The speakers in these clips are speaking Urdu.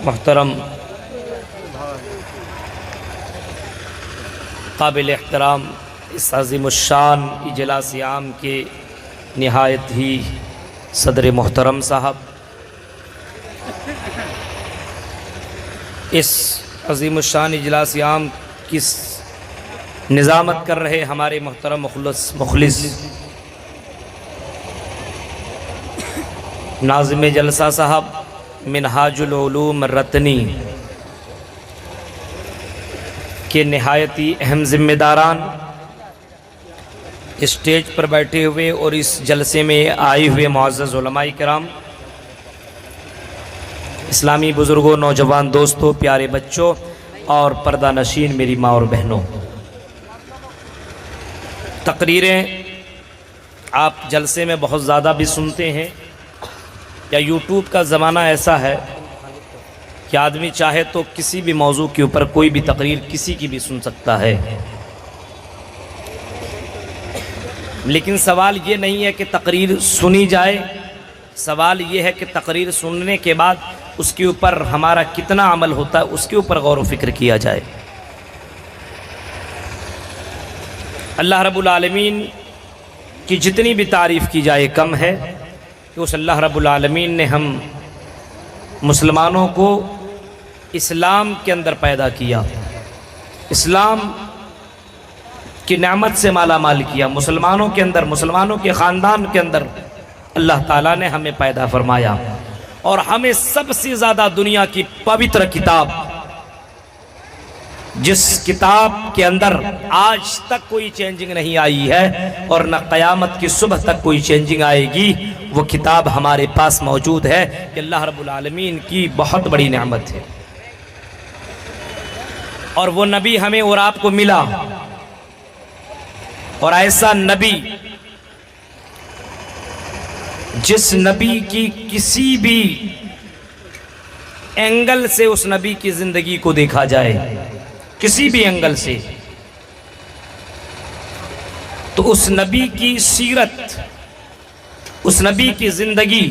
محترم قابل احترام اس عظیم الشان اجلاس عام کے نہایت ہی صدر محترم صاحب، اس عظیم الشان اجلاس عام کی نظامت کر رہے ہمارے محترم مخلص ناظم جلسہ صاحب منہاج العلوم رتنی کے نہایت ہی اہم ذمہ داران، اسٹیج پر بیٹھے ہوئے اور اس جلسے میں آئے ہوئے معزز علماء کرام، اسلامی بزرگوں، نوجوان دوستوں، پیارے بچوں اور پردہ نشین میری ماں اور بہنوں، تقریریں آپ جلسے میں بہت زیادہ بھی سنتے ہیں، یا یوٹیوب کا زمانہ ایسا ہے کہ آدمی چاہے تو کسی بھی موضوع کے اوپر کوئی بھی تقریر کسی کی بھی سن سکتا ہے، لیکن سوال یہ نہیں ہے کہ تقریر سنی جائے، سوال یہ ہے کہ تقریر سننے کے بعد اس کے اوپر ہمارا کتنا عمل ہوتا ہے، اس کے اوپر غور و فکر کیا جائے۔ اللہ رب العالمین کی جتنی بھی تعریف کی جائے کم ہے، کہ اس اللہ رب العالمین نے ہم مسلمانوں کو اسلام کے اندر پیدا کیا، اسلام کی نعمت سے مالا مال کیا، مسلمانوں کے اندر، مسلمانوں کے خاندان کے اندر اللہ تعالیٰ نے ہمیں پیدا فرمایا، اور ہمیں سب سے زیادہ دنیا کی پوتر کتاب، جس کتاب کے اندر آج تک کوئی چینجنگ نہیں آئی ہے اور نہ قیامت کی صبح تک کوئی چینجنگ آئے گی، وہ کتاب ہمارے پاس موجود ہے، کہ اللہ رب العالمین کی بہت بڑی نعمت ہے، اور وہ نبی ہمیں اور آپ کو ملا، اور ایسا نبی جس نبی کی کسی بھی اینگل سے اس نبی کی زندگی کو دیکھا جائے، کسی بھی اینگل سے، تو اس نبی کی سیرت، اس نبی کی زندگی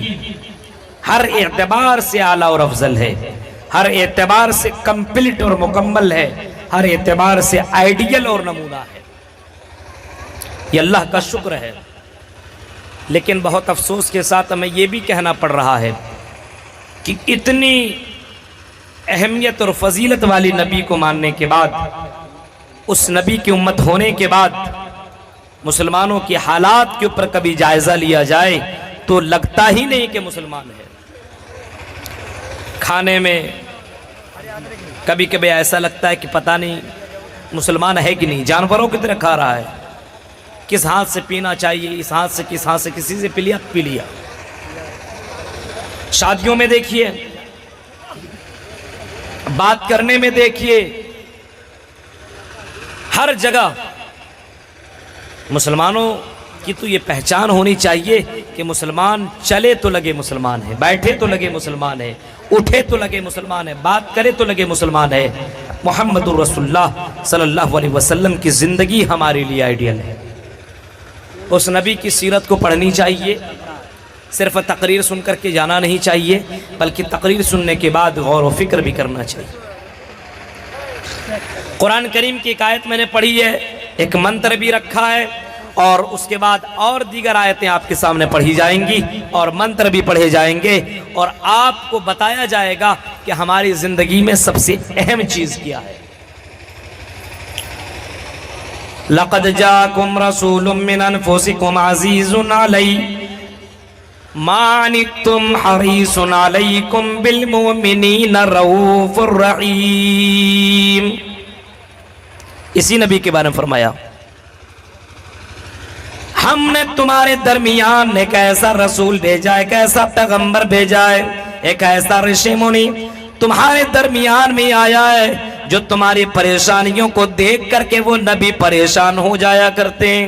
ہر اعتبار سے اعلیٰ اور افضل ہے، ہر اعتبار سے کمپلیٹ اور مکمل ہے، ہر اعتبار سے آئیڈیل اور نمونہ ہے۔ یہ اللہ کا شکر ہے، لیکن بہت افسوس کے ساتھ ہمیں یہ بھی کہنا پڑ رہا ہے کہ اتنی اہمیت اور فضیلت والی نبی کو ماننے کے بعد، اس نبی کی امت ہونے کے بعد، مسلمانوں کی حالات کے اوپر کبھی جائزہ لیا جائے تو لگتا ہی نہیں کہ مسلمان ہے۔ کھانے میں کبھی کبھی ایسا لگتا ہے کہ پتہ نہیں مسلمان ہے کہ نہیں، جانوروں کی طرح کھا رہا ہے، کس ہاتھ سے پینا چاہیے، اس ہاتھ سے، کس ہاتھ سے، کسی سے پی لیا۔ شادیوں میں دیکھیے، بات کرنے میں دیکھیے، ہر جگہ مسلمانوں کی تو یہ پہچان ہونی چاہیے کہ مسلمان چلے تو لگے مسلمان ہے، بیٹھے تو لگے مسلمان ہے، اٹھے تو لگے مسلمان ہے، بات کرے تو لگے مسلمان ہے۔ محمد رسول اللہ صلی اللہ علیہ وسلم کی زندگی ہمارے لیے آئیڈیل ہے، اس نبی کی سیرت کو پڑھنی چاہیے، صرف تقریر سن کر کے جانا نہیں چاہیے، بلکہ تقریر سننے کے بعد غور و فکر بھی کرنا چاہیے۔ قرآن کریم کی ایک آیت میں نے پڑھی ہے، ایک منتر بھی رکھا ہے، اور اس کے بعد اور دیگر آیتیں آپ کے سامنے پڑھی جائیں گی، اور منتر بھی پڑھے جائیں گے، اور آپ کو بتایا جائے گا کہ ہماری زندگی میں سب سے اہم چیز کیا ہے۔ لَقَدْ جَاءَكُمْ رَسُولٌ مِّنْ أَنفُسِكُمْ عَزِيزٌ عَلَيْهِ مَا عَنِتُّمْ حَرِيصٌ عَلَيْكُمْ بِالْمُؤْمِنِينَ رَءُوفٌ رَحِيمٌ۔ اسی نبی کے بارے میں فرمایا، ہم نے تمہارے درمیان ایک ایسا رسول بھیجا ہے، ایک ایسا پیغمبر بھیجا ہے، ایک ایسا رشی منی تمہارے درمیان میں آیا ہے جو تمہاری پریشانیوں کو دیکھ کر کے وہ نبی پریشان ہو جایا کرتے ہیں،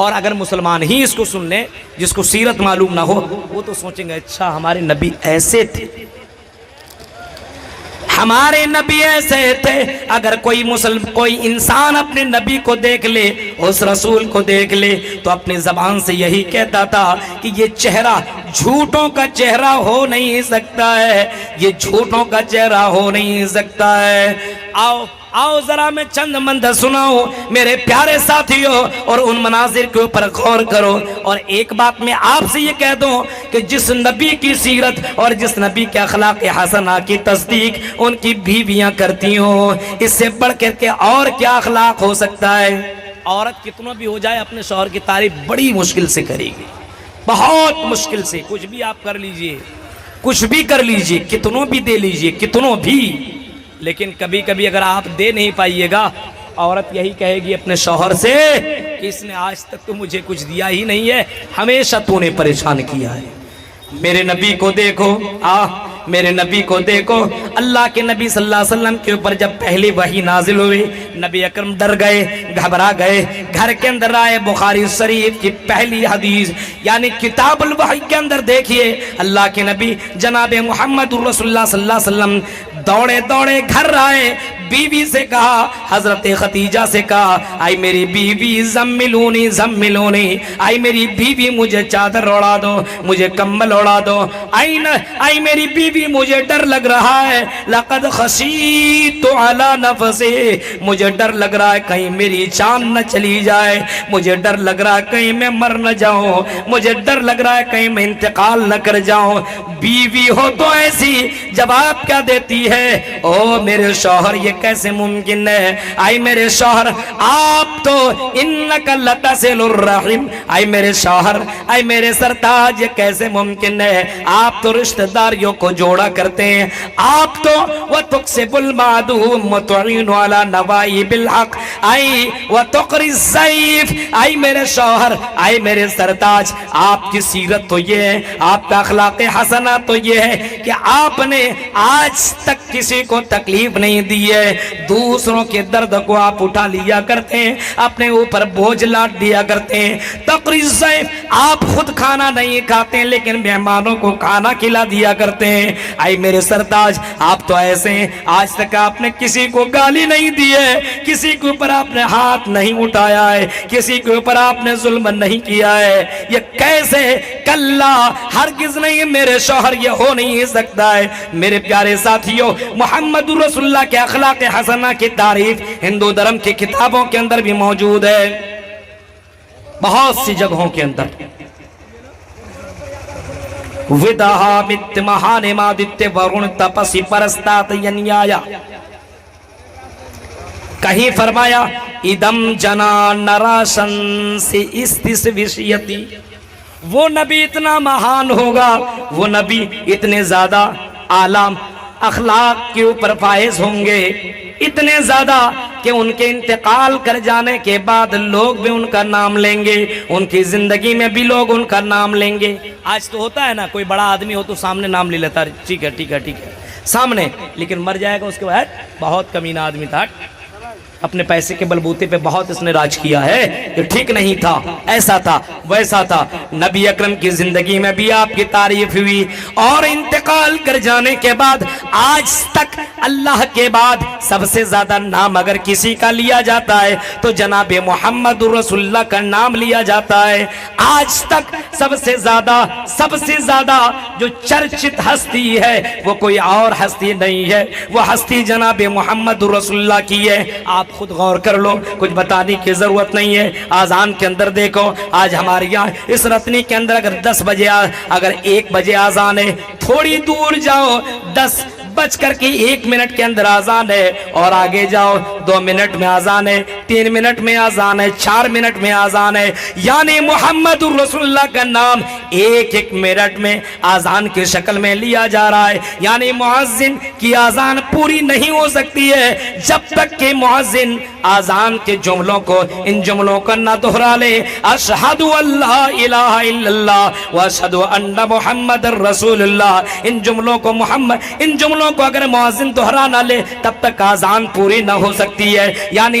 اور اگر مسلمان ہی اس کو سن لیں جس کو سیرت معلوم نہ ہو وہ تو سوچیں گے اچھا ہمارے نبی ایسے تھے، ہمارے نبی ایسے تھے۔ اگر کوئی انسان اپنے نبی کو دیکھ لے، اس رسول کو دیکھ لے، تو اپنی زبان سے یہی کہتا تھا کہ یہ چہرہ جھوٹوں کا چہرہ ہو نہیں سکتا ہے، یہ جھوٹوں کا چہرہ ہو نہیں سکتا ہے۔ آؤ ذرا میں چند منظر سناؤں میرے پیارے ساتھیوں، اور ان مناظر کے اوپر غور کرو۔ اور ایک بات میں آپ سے یہ کہہ دوں کہ جس نبی کی سیرت اور جس نبی کے اخلاق حسنہ کی تصدیق ان کی بیویاں کرتی ہوں، اس سے بڑھ کر کے اور کیا اخلاق ہو سکتا ہے؟ عورت کتنا بھی ہو جائے اپنے شوہر کی تعریف بڑی مشکل سے کرے گی، بہت مشکل سے۔ کچھ بھی آپ کر لیجئے، کچھ بھی کر لیجئے، کتنوں بھی دے لیجئے، کتنوں بھی، لیکن کبھی کبھی اگر آپ دے نہیں پائیے گا، عورت یہی کہے گی اپنے شوہر سے کہ اس نے آج تک تو مجھے کچھ دیا ہی نہیں ہے، ہمیشہ تو نے پریشان کیا ہے۔ میرے نبی کو دیکھو، میرے نبی کو دیکھو، اللہ کے نبی صلی اللہ علیہ وسلم کے اوپر جب پہلی وحی نازل ہوئی، نبی اکرم ڈر گئے، گھبرا گئے۔ گھر کے اندر آئے، بخاری شریف کی پہلی حدیث یعنی کتاب الوحی کے اندر دیکھیے، اللہ کے نبی جناب محمد رسول اللہ صلی اللہ علیہ وسلم دوڑے دوڑے گھر آئے، بیوی سے کہا، حضرت خدیجہ سے کہا، آئی میری بیوی زملونی زملونی، آئی میری بیوی مجھے چادر اڑا دو، مجھے کمبل اڑا دو، آئی میری بیوی مجھے ڈر لگ رہا ہے، لقد خشیت علی نفسی، مجھے ڈر لگ رہا ہے کہیں میری جان نہ چلی جائے، مجھے ڈر لگ رہا ہے کہیں میں مر نہ جاؤں، مجھے ڈر لگ رہا ہے کہیں میں انتقال نہ کر جاؤں۔ بیوی ہو تو ایسی جواب کیا دیتی ہے، او میرے شوہر یہ کیسے ممکن ہے، آئی میرے شوہر آپ تو انکا لتصل الرحم، آئی میرے شوہر، آئی میرے سرتاج یہ کیسے ممکن ہے، آپ تو رشتہ داریوں کو جوڑا کرتے ہیں، آپ تو وَتُقْسِبُ الْمَعْدُومُ وَتُعِينُ عَلَى نَوَائِبِ الْحَقِّ، آئی وَتُقْرِ الزَّيْفِ، آئی میرے شوہر، آئی میرے سرتاج، آپ کی سیرت تو یہ ہے، آپ کا اخلاق حسنہ تو یہ ہے کہ آپ نے آج تک کسی کو تکلیف نہیں دی ہے، دوسروں کے درد کو آپ اٹھا لیا کرتے ہیں، اپنے اوپر بوجھ لاٹ دیا کرتے ہیں۔ تقری الضیف، آپ خود کھانا نہیں کھاتے ہیں لیکن مہمانوں کو کھانا کھلا دیا کرتے ہیں۔ آئی میرے سرتاج آپ تو ایسے ہیں، آج تک آپ نے کسی کو گالی نہیں دی ہے، کسی کے اوپر آپ نے ہاتھ نہیں اٹھایا ہے، کسی کے اوپر آپ نے ظلم نہیں کیا ہے، یہ کیسے؟ کلا ہرگز نہیں میرے شوہر، یہ ہو نہیں سکتا ہے۔ میرے پیارے ساتھیوں، محمد رسول اللہ کے اخلاق حسنہ کی تعریف ہندو دھرم کی کتابوں کے اندر بھی موجود ہے، بہت سی جگہوں کے اندر۔ ودہا مت مہانے مادت ورون تپسی پرستات ینیایا، کہیں فرمایا ادم جنا نراشن سے استس وشیتی، وہ نبی اتنا مہان ہوگا، وہ نبی اتنے زیادہ عالم اخلاق کے اوپر فائز ہوں گے، اتنے زیادہ کہ ان کے انتقال کر جانے کے بعد لوگ بھی ان کا نام لیں گے، ان کی زندگی میں بھی لوگ ان کا نام لیں گے۔ آج تو ہوتا ہے نا، کوئی بڑا آدمی ہو تو سامنے نام لے لیتا ہے، ٹھیک ہے ٹھیک ہے ٹھیک ہے سامنے، لیکن مر جائے گا اس کے بعد بہت کمینہ آدمی تھا، اپنے پیسے کے بلبوتے پہ بہت اس نے راج کیا ہے، یہ ٹھیک نہیں تھا، ایسا تھا ویسا تھا۔ نبی اکرم کی زندگی میں بھی آپ کی تعریف ہوئی، اور انتقال کر جانے کے بعد آج تک اللہ کے بعد سب سے زیادہ نام اگر کسی کا لیا جاتا ہے تو جناب محمد رسول اللہ کا نام لیا جاتا ہے۔ آج تک سب سے زیادہ جو چرچت ہستی ہے وہ کوئی اور ہستی نہیں ہے، وہ ہستی جناب محمد رسول اللہ کی ہے۔ آپ خود غور کر لو، کچھ بتانے کی ضرورت نہیں ہے۔ آذان کے اندر دیکھو، آج ہمارے یہاں اس رتنی کے اندر اگر 10 بجے اگر 1 بجے آذان ہے، تھوڑی دور جاؤ 10:01 کے اندر آذان ہے، اور آگے جاؤ 2 منٹ میں آذان ہے، 3 منٹ میں آذان ہے، 4 منٹ میں آذان ہے، یعنی محمد رسول اللہ کا نام ایک منٹ میں آذان کی شکل میں لیا جا رہا ہے۔ یعنی مؤذن کی آذان پوری نہیں ہو سکتی ہے جب تک کہ مؤذن آذان کے جملوں کو، ان جملوں کو نہ دہرا لے، اشہد اللہ الہ الا اللہ واشہد ان محمد رسول اللہ، ان جملوں کو اگر مؤذن دہرا نہ لے تب تک آذان پوری نہ ہو سکتی ہے۔ یعنی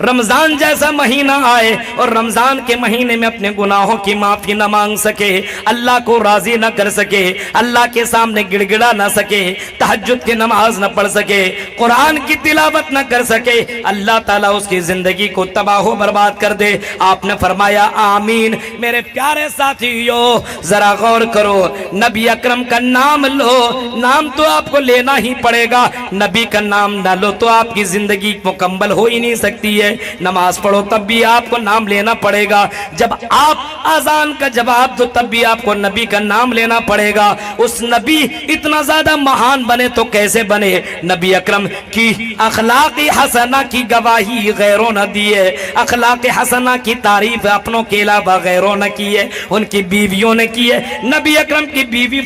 رمضان جیسا مہینہ آئے اور رمضان کے مہینے میں اپنے گناہوں کی معافی نہ مانگ سکے، اللہ کو راضی نہ کر سکے، اللہ کے سامنے گڑ گڑا نہ سکے، تہجد کی نماز نہ پڑھ سکے، قرآن کی تلاوت نہ کر سکے، اللہ تعالیٰ اس کی زندگی کو تباہ و برباد کر دے۔ آپ نے فرمایا آمین۔ میرے پیارے ساتھیو ذرا غور کرو، نبی اکرم کا نام لو، نام تو آپ کو لینا ہی پڑے گا، نبی کا نام نہ لو تو آپ کی زندگی مکمل ہو ہی نہیں سکتی ہے۔ نماز پڑھو تب بھی آپ کو نام لینا پڑے گا، جب آپ اذان کا جواب دو تب بھی آپ کو نبی کا نام لینا پڑے گا۔ اس نبی اتنا زیادہ مہان بنے تو کیسے بنے؟ نبی اکرم کی اخلاق حسنہ کی گواہی غیروں نہ دیے، اخلاق حسنہ کی تعریف اپنوں کے علاوہ غیروں نہ کی ہے، ان کی بیویوں نے کی ہے۔ نبی اکرم کی بیوی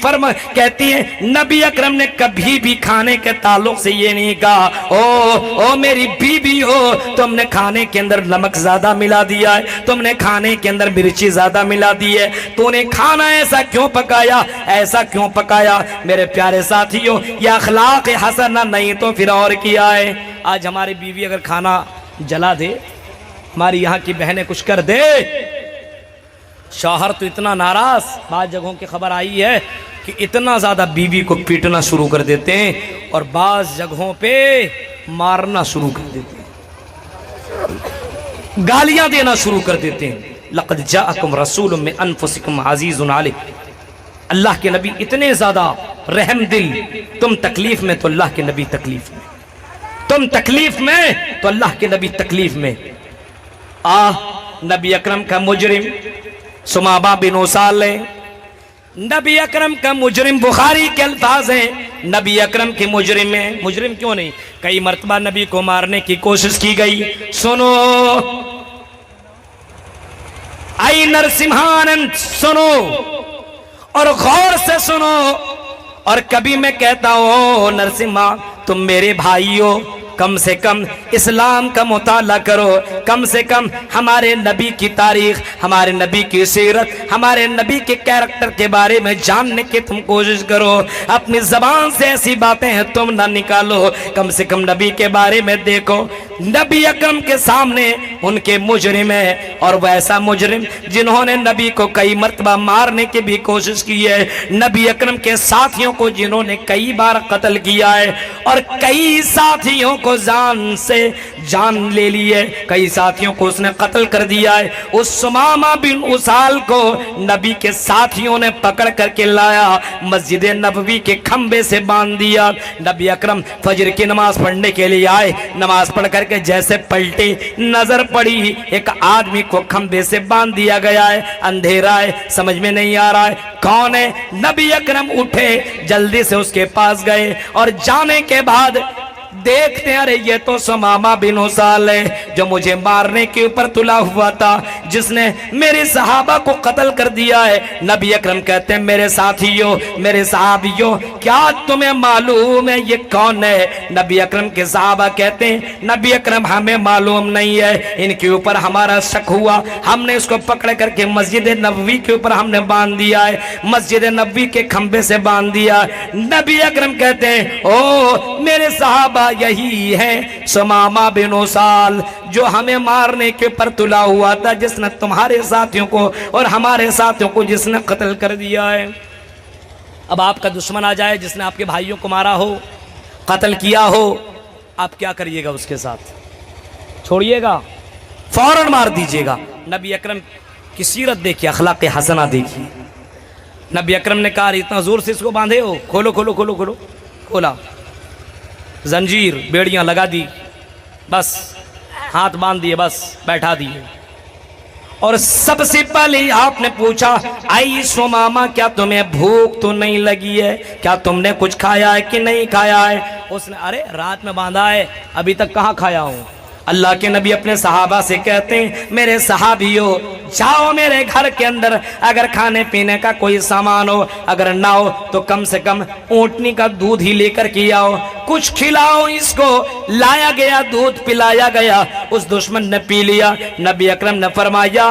کہتی ہے نبی اکرم نے کبھی بھی کھانے کے تعلق سے یہ نہیں کہا او میری بیوی ہو تم نے کھانے کے اندر نمک زیادہ ملا دیا ہے، تم نے کھانے کے اندر مرچی زیادہ ملا دی ہے، تو نے کھانا ایسا کیوں پکایا، ایسا کیوں پکایا؟ میرے پیارے ساتھیوں یہ اخلاق حسنہ نہیں تو پھر اور کیا ہے؟ آج ہماری بیوی اگر کھانا جلا دے، ہماری یہاں کی بہنیں کچھ کر دے، شوہر تو اتنا ناراض، بعض جگہوں کی خبر آئی ہے کہ اتنا زیادہ بیوی کو پیٹنا شروع کر دیتے ہیں اور بعض جگہوں پہ مارنا شروع کر دیتے ہیں، گالیاں دینا شروع کر دیتے ہیں۔ لقد جاءکم رسول من انفسکم عزیز علیہ، اللہ کے نبی اتنے زیادہ رحم دل، تم تکلیف میں تو اللہ کے نبی تکلیف میں، تم تکلیف میں تو اللہ کے نبی تکلیف میں۔ نبی اکرم کا مجرم سمابہ بن اسال ہے، نبی اکرم کا مجرم، بخاری کے الفاظ ہیں نبی اکرم کے مجرم ہیں۔ مجرم کیوں نہیں؟ کئی مرتبہ نبی کو مارنے کی کوشش کی گئی۔ سنو ائی نرسمہانند، سنو اور غور سے سنو، اور کبھی میں کہتا ہوں نرسمہ تم میرے بھائی ہو، کم سے کم اسلام کا مطالعہ کرو، کم سے کم ہمارے نبی کی تاریخ، ہمارے نبی کی سیرت، ہمارے نبی کے کیریکٹر کے بارے میں جاننے کی تم کوشش کرو، اپنی زبان سے ایسی باتیں ہیں تم نہ نکالو، کم سے کم نبی کے بارے میں دیکھو۔ نبی اکرم کے سامنے ان کے مجرم ہیں، اور ویسا مجرم جنہوں نے نبی کو کئی مرتبہ مارنے کی بھی کوشش کی ہے، نبی اکرم کے ساتھیوں کو جنہوں نے کئی بار قتل کیا ہے، اور کئی ساتھیوں کو جان سے جان لے لی ہے، کئی ساتھیوں کو اس نے قتل کر دیا ہے۔ اس سمامہ بن اسال کو نبی کے ساتھیوں نے پکڑ کر کے لایا، مسجد نبوی کے کھمبے سے باندھ دیا۔ نبی اکرم فجر کی نماز پڑھنے کے لیے آئے، نماز پڑھ کر کے جیسے پلٹے، نظر پڑی ایک آدمی کو کھمبے سے باندھ دیا گیا ہے، اندھیرا ہے، سمجھ میں نہیں آ رہا ہے کون ہے۔ نبی اکرم اٹھے، جلدی سے اس کے پاس گئے، اور جانے کے بعد دیکھتے ہیں ارے یہ تو سمامہ بن اسال ہے جو مجھے مارنے کے اوپر تلا ہوا تھا، جس نے میرے صحابہ کو قتل کر دیا ہے۔ نبی اکرم کہتے ہیں میرے ساتھیوں، میرے صحابیوں، کیا تمہیں معلوم ہے یہ کون ہے؟ نبی اکرم کے صحابہ کہتے ہیں نبی اکرم ہمیں معلوم نہیں ہے، ان کے اوپر ہمارا شک ہوا، ہم نے اس کو پکڑ کر کے مسجد نبوی کے اوپر ہم نے باندھ دیا ہے، مسجد نبوی کے کھمبے سے باندھ دیا۔ نبی اکرم کہتے ہیں او میرے صحابہ یہی ہے سمامہ بن اسال جو ہمیں مارنے کے پر تلا ہوا تھا، جس نے تمہارے ساتھیوں کو اور ہمارے ساتھیوں کو جس نے قتل کر دیا ہے۔ اب آپ کا دشمن آ جائے جس نے آپ کے بھائیوں کو مارا ہو، قتل کیا ہو، آپ کیا کریے گا اس کے ساتھ؟ چھوڑیے گا؟ فوراً مار دیجئے گا۔ نبی اکرم کی سیرت دیکھیے، اخلاق حسنہ دیکھیے۔ نبی اکرم نے کہا اتنا زور سے اس کو باندھے ہو، کھولو کھولو کھولو کھولو، کھولا، زنجیر بیڑیاں لگا دی، بس ہاتھ باندھ دیے، بس بیٹھا دیے، اور سب سے پہلے آپ نے پوچھا آئی سمامہ کیا تمہیں بھوک تو نہیں لگی ہے؟ کیا تم نے کچھ کھایا ہے کہ نہیں کھایا ہے؟ اس نے ارے رات میں باندھا ہے، ابھی تک کہاں کھایا ہوں۔ اللہ کے نبی اپنے صحابہ سے کہتے ہیں میرے صحابیوں جاؤ میرے گھر کے اندر، اگر کھانے پینے کا کوئی سامان ہو، اگر نہ ہو تو کم سے کم اونٹنی کا دودھ ہی لے کر کے آؤ، کچھ کھلاؤ اس کو۔ لایا گیا، دودھ پلایا گیا، اس دشمن نے پی لیا۔ نبی اکرم نے فرمایا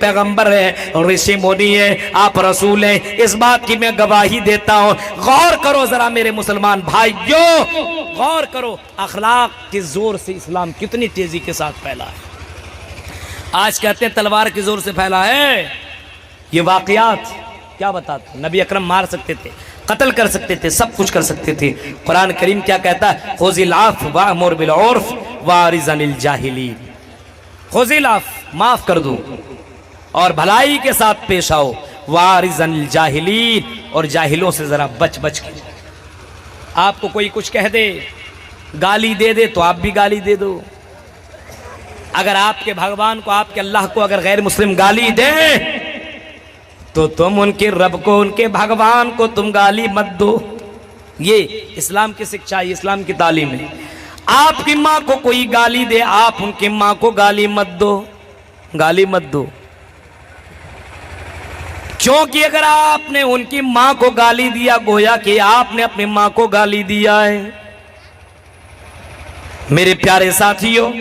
پیغمبر ہیں اور رشی مونی ہیں، آپ رسول ہیں، اس بات کی میں گواہی دیتا ہوں۔ غور کرو ذرا میرے مسلمان بھائیوں، غور کرو اخلاق کے زور سے اسلام کتنی تیزی کے ساتھ پھیلا ہے۔ آج کہتے ہیں تلوار کے زور سے پھیلا ہے، یہ واقعات کیا بتاتے ہیں؟ نبی اکرم مار سکتے تھے، قتل کر سکتے تھے، سب کچھ کر سکتے تھے۔ قرآن کریم کیا کہتا ہے؟ خذ العفو وامر بالعرف واعرض عن الجاہلین، خذ العفو معاف کر دو اور بھلائی کے ساتھ پیش آؤ، واعرض عن الجاہلین اور جاہلوں سے ذرا بچ بچ کے۔ آپ کو کوئی کچھ کہہ دے، گالی دے دے تو آپ بھی گالی دے دو۔ اگر آپ کے بھگوان کو، آپ کے اللہ کو اگر غیر مسلم گالی دے تو تم ان کے رب کو، ان کے بھگوان کو تم گالی مت دو۔ یہ اسلام کی سکھا ہے، اسلام کی تعلیم ہے۔ آپ کی ماں کو کوئی گالی دے، آپ ان کی ماں کو گالی مت دو، گالی مت دو، کیونکہ اگر آپ نے ان کی ماں کو گالی دیا گویا کہ آپ نے اپنی ماں کو گالی دیا ہے۔ میرے پیارے ساتھیوں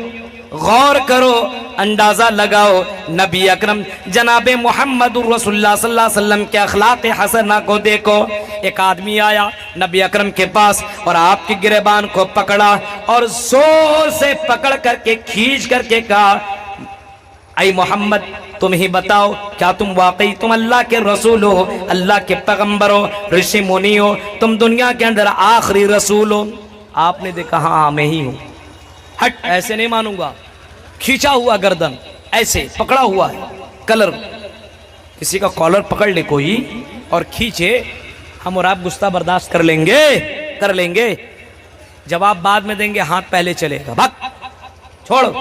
غور کرو، اندازہ لگاؤ، نبی اکرم جناب محمد رسول اللہ صلی اللہ علیہ وسلم کے اخلاق حسنہ کو دیکھو۔ ایک آدمی آیا نبی اکرم کے پاس اور آپ کی گریبان کو پکڑا اور زور سے پکڑ کر کے کھینچ کر کے کہا، اے محمد تم ہی بتاؤ، کیا تم واقعی تم اللہ کے رسول ہو، اللہ کے پیغمبر ہو، رشی منی ہو، تم دنیا کے اندر آخری رسول ہو؟ آپ نے دیکھا ہاں میں ہی ہوں۔ ہٹ، ایسے نہیں مانوں گا۔ کھینچا ہوا گردن، ایسے پکڑا ہوا ہے کلر، کسی کا کالر پکڑ لے کوئی اور کھینچے، ہم اور آپ غصہ برداشت کر لیں گے، جواب بعد میں دیں گے، ہاتھ پہلے چلے گا، بھگ چھوڑو۔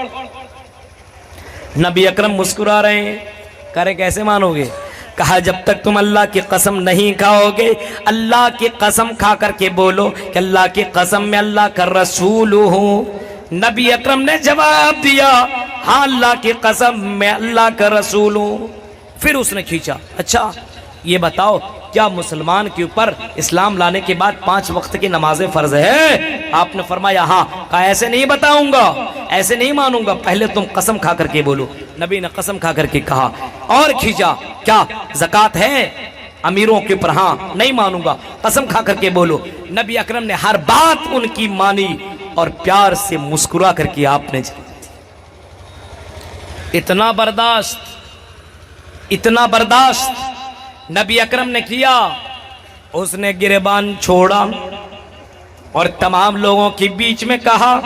نبی اکرم مسکرا رہے ہیں، کہہ رہے کیسے مانو گے؟ کہا جب تک تم اللہ کی قسم نہیں کھاؤ گے، اللہ کی قسم کھا کر کے بولو کہ اللہ کی قسم میں اللہ کا رسول ہوں۔ نبی اکرم نے جواب دیا، ہاں اللہ کی قسم میں اللہ کا رسول ہوں۔ پھر اس نے کھینچا، اچھا یہ بتاؤ کیا مسلمان کے اوپر اسلام لانے کے بعد 5 وقت کی نمازیں فرض ہے؟ آپ نے فرمایا ہاں۔ کہا ایسے نہیں بتاؤں گا، ایسے نہیں مانوں گا، پہلے تم قسم کھا کر کے بولو۔ نبی نے قسم کھا کر کے کہا اور کھینچا، کیا زکوٰۃ ہے امیروں کے اوپر؟ ہاں۔ نہیں مانوں گا، قسم کھا کر کے بولو۔ نبی اکرم نے ہر بات ان کی مانی اور پیار سے مسکرا کر کے آپ نے اتنا برداشت نبی اکرم نے کیا۔ اس نے گریبان چھوڑا اور تمام لوگوں کے بیچ میں کہا،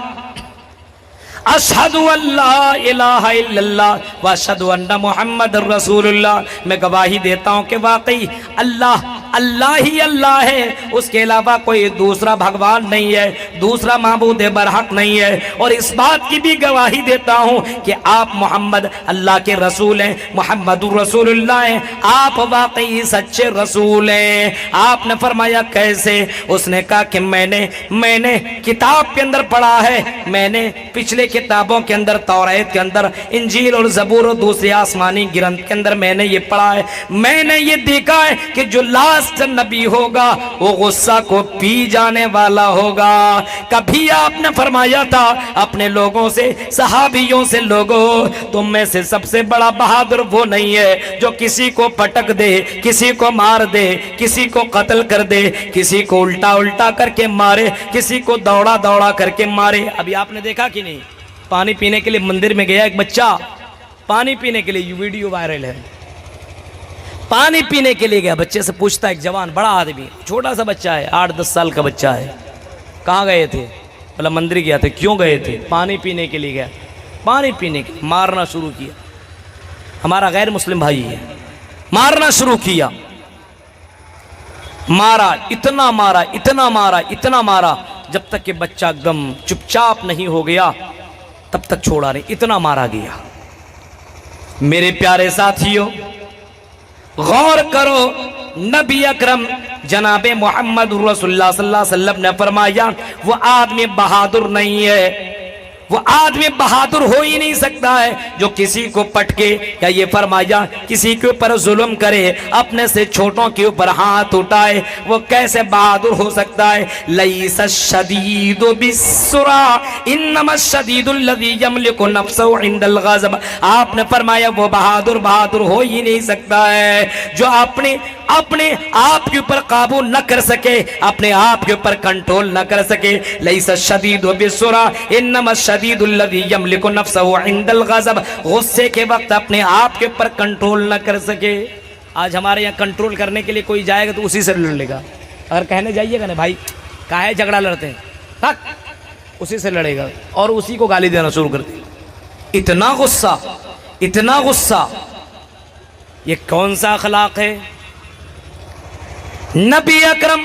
اشہدو اللہ الہ الا اللہ واشہدو ان محمد رسول اللہ، میں گواہی دیتا ہوں کہ واقعی اللہ ہی اللہ ہے، اس کے علاوہ کوئی دوسرا بھگوان نہیں ہے، دوسرا معبود برحق نہیں ہے، اور اس بات کی بھی گواہی دیتا ہوں کہ آپ محمد اللہ کے رسول ہیں، محمد رسول اللہ ہیں، آپ واقعی سچے رسول ہیں۔ آپ نے فرمایا کیسے؟ اس نے کہا کہ میں نے کتاب کے اندر پڑھا ہے، میں نے پچھلے کتابوں کے اندر، توریت کے اندر، انجیل اور زبور اور دوسری آسمانی گرنتھ کے اندر میں نے یہ پڑھا ہے، میں نے یہ دیکھا ہے کہ جو لاسٹ نبی ہوگا وہ غصہ کو پی جانے والا ہوگا۔ کبھی آپ نے فرمایا تھا اپنے لوگوں سے، صحابیوں سے، لوگوں تم میں سے سب سے بڑا بہادر وہ نہیں ہے جو کسی کو پٹک دے، کسی کو مار دے، کسی کو قتل کر دے، کسی کو الٹا کر کے مارے، کسی کو دوڑا کر کے مارے۔ ابھی آپ نے دیکھا کہ نہیں، پانی پینے کے لیے مندر میں گیا ایک بچہ، پانی پینے کے لیے، یہ ویڈیو وائرل ہے، پانی پینے کے لیے گیا، بچے سے پوچھتا ایک جوان، بڑا آدمی، چھوٹا سا بچہ ہے، 8-10 سال کا بچہ ہے، کہاں گئے تھے؟ بولا مندر گیا تھے۔ کیوں گئے تھے؟ پانی پینے کے لیے گیا۔ پانی پینے کے لیے مارنا شروع کیا، ہمارا غیر مسلم بھائی ہے، مارنا شروع کیا، مارا، اتنا مارا جب تک کہ بچہ ایک دم چپ چاپ نہیں ہو گیا، تب تک چھوڑا نہیں، اتنا مارا گیا۔ میرے پیارے ساتھیوں غور کرو، نبی اکرم جناب محمد رسول اللہ صلی اللہ علیہ وسلم نے فرمایا وہ آدمی بہادر نہیں ہے، وہ آدمی بہادر ہو ہی نہیں سکتا ہے جو کسی کو پٹکے، یا یہ فرمایا کسی کے اوپر ظلم کرے، اپنے سے چھوٹوں کے اوپر ہاتھ اٹھائے، وہ کیسے بہادر ہو سکتا ہے؟ لیس الشدید بالسرعہ انما الشدید الذی یملک نفسہ عند الغضب۔ آپ نے فرمایا وہ بہادر ہو ہی نہیں سکتا ہے جو اپنے آپ کے اوپر قابو نہ کر سکے، اپنے آپ کے اوپر کنٹرول نہ کر سکے۔ لیس الشدید بالسرعہ انما الشدید الذی یملک نفسہ عند الغضب، غصے کے وقت اپنے آپ کے اوپر کنٹرول نہ کر سکے۔ آج ہمارے یہاں کنٹرول کرنے کے لیے کوئی جائے گا تو اسی سے لڑ لے گا، اگر کہنے جائیے گا نا بھائی کاہے جھگڑا لڑتے ہیں، اسی سے لڑے گا اور اسی کو گالی دینا شروع کر دے۔ اتنا غصہ، یہ کون سا اخلاق ہے؟ نبی اکرم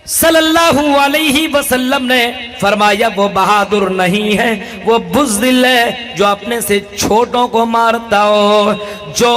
صلی اللہ علیہ وسلم نے فرمایا وہ بہادر نہیں ہے، وہ بزدل ہے جو اپنے سے چھوٹوں کو مارتا ہو، جو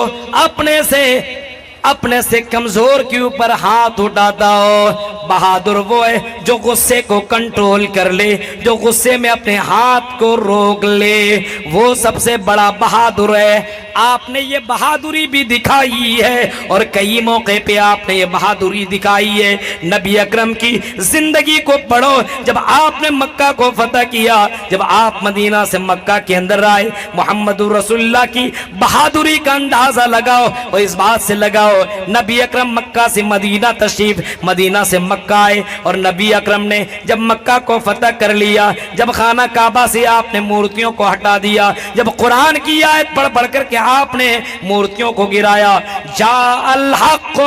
اپنے سے کمزور کے اوپر ہاتھ اٹھاتا ہو۔ بہادر وہ ہے جو غصے کو کنٹرول کر لے، جو غصے میں اپنے ہاتھ کو روک لے، وہ سب سے بڑا بہادر ہے۔ آپ نے یہ بہادری بھی دکھائی ہے اور کئی موقع پہ آپ نے یہ بہادری دکھائی ہے۔ نبی اکرم کی زندگی کو پڑھو، جب آپ نے مکہ کو فتح کیا، جب آپ مدینہ سے مکہ کے اندر آئے، محمد رسول اللہ کی بہادری کا اندازہ لگاؤ اور اس بات سے لگاؤ، نبی اکرم مکہ سے مدینہ تشریف، مدینہ سے مکہ آئے، اور نبی اکرم نے جب مکہ کو فتح کر لیا، جب خانہ کعبہ سے آپ نے مورتیوں کو ہٹا دیا، جب قرآن کی آیت پڑھ پڑھ کر کے آپ نے مورتیوں کو گرایا، جاء الحق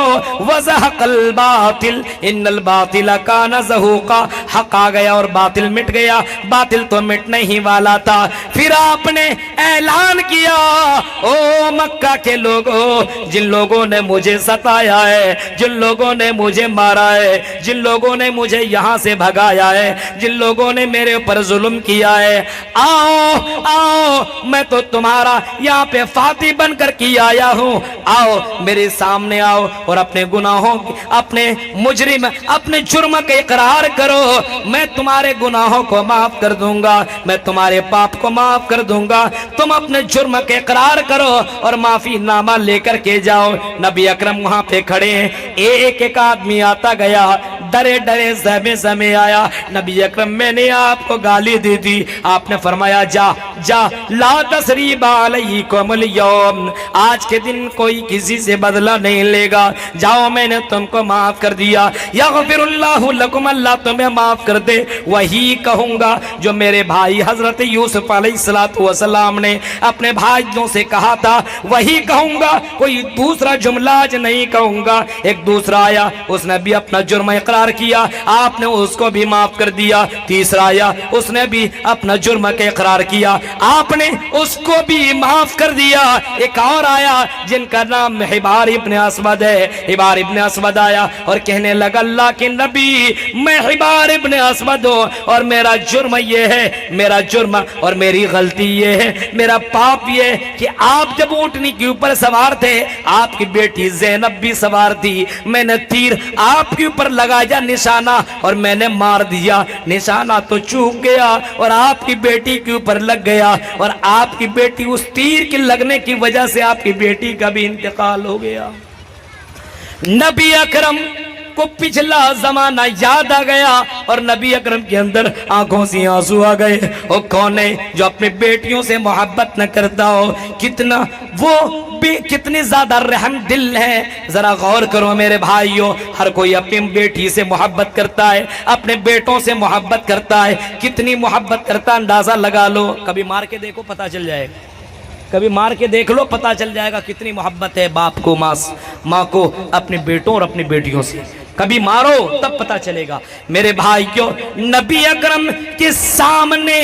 وزہق الباطل ان الباطل کان زہوقا، حق آ گیا اور باطل مٹ گیا، باطل تو مٹنے ہی والا تھا۔ پھر آپ نے اعلان کیا، او مکہ کے لوگوں، جن لوگوں نے مجھے ستایا ہے، جن لوگوں نے مجھے مارا ہے، جن لوگوں نے مجھے یہاں سے بھگایا ہے، جن لوگوں نے میرے اوپر ظلم کیا ہے، آؤ میں تو تمہارا یہاں پہ فاتح بن کر کے آیا ہوں، آؤ میرے سامنے آؤ اور اپنے گناہوں، اپنے جرم کا اقرار کرو، میں تمہارے گناہوں کو معاف کر دوں گا، میں تمہارے پاپ کو معاف کر دوں گا، تم اپنے جرم کا اقرار کرو اور معافی نامہ لے کر کے جاؤ۔ نبی اکرم وہاں پہ کھڑے ہیں، ایک ایک آدمی آتا گیا، ڈرے ڈرے سہمے آیا، نبی اکرم میں نے آپ کو گالی دی تھی، آپ نے فرمایا جا لا تثریب علیکم اليوم، آج کے دن کوئی کسی سے بدلہ نہیں لے گا، جاؤ میں نے تم کو معاف کر دیا، یغفر اللہ لکم، اللہ تمہیں معاف کر دے۔ وہی کہوں گا جو میرے بھائی حضرت یوسف علیہ السلام نے اپنے بھائیوں سے کہا تھا، وہی کہوں گا، کوئی دوسرا جملہ آج نہیں کہوں گا۔ ایک دوسرا آیا، اس نے بھی اپنا جرم اقرار کیا، آپ نے اس کو بھی معاف کر دیا۔ تیسرا آیا، اس نے بھی اپنا جرم کا اقرار کیا، آپ نے اس کو بھی معاف کر دیا۔ ایک اور آیا جن کا نام حبار ابن اسود ہے، حبار ابن اسود آیا اور کہنے لگا اللہ کے نبی میں حبار ابن اسود ہوں اور میرا جرم یہ ہے، میرا جرم اور میری غلطی یہ ہے، میرا پاپ یہ ہے کہ آپ جب اونٹنی کے اوپر سوار تھے، آپ کی بیٹی زینب بھی سوار تھی، میں نے تیر آپ کے اوپر لگایا نشانہ اور میں نے مار دیا، نشانہ تو چوک گیا اور آپ کی بیٹی کے اوپر لگ گیا، اور آپ کی بیٹی اس تیر کے لگنے کی وجہ سے آپ کی بیٹی کا بھی انتقال ہو گیا۔ نبی اکرم کو پچھلا زمانہ یاد آ گیا اور نبی اکرم کے اندر آنکھوں سے آنسو آ گئے۔ وہ کون ہے جو اپنے بیٹیوں سے محبت نہ کرتا ہو؟ کتنی زیادہ رحم دل ہے، ذرا غور کرو میرے بھائیوں۔ ہر کوئی اپنی بیٹی سے محبت کرتا ہے، اپنے بیٹوں سے محبت کرتا ہے، کتنی محبت کرتا اندازہ لگا لو، کبھی مار کے دیکھو پتہ چل جائے گا، کبھی مار کے دیکھ لو پتہ چل جائے گا کتنی محبت ہے باپ کو ماں کو اپنے بیٹوں اور اپنی بیٹیوں سے، کبھی مارو تب پتہ چلے گا۔ میرے بھائیوں، نبی اکرم کے سامنے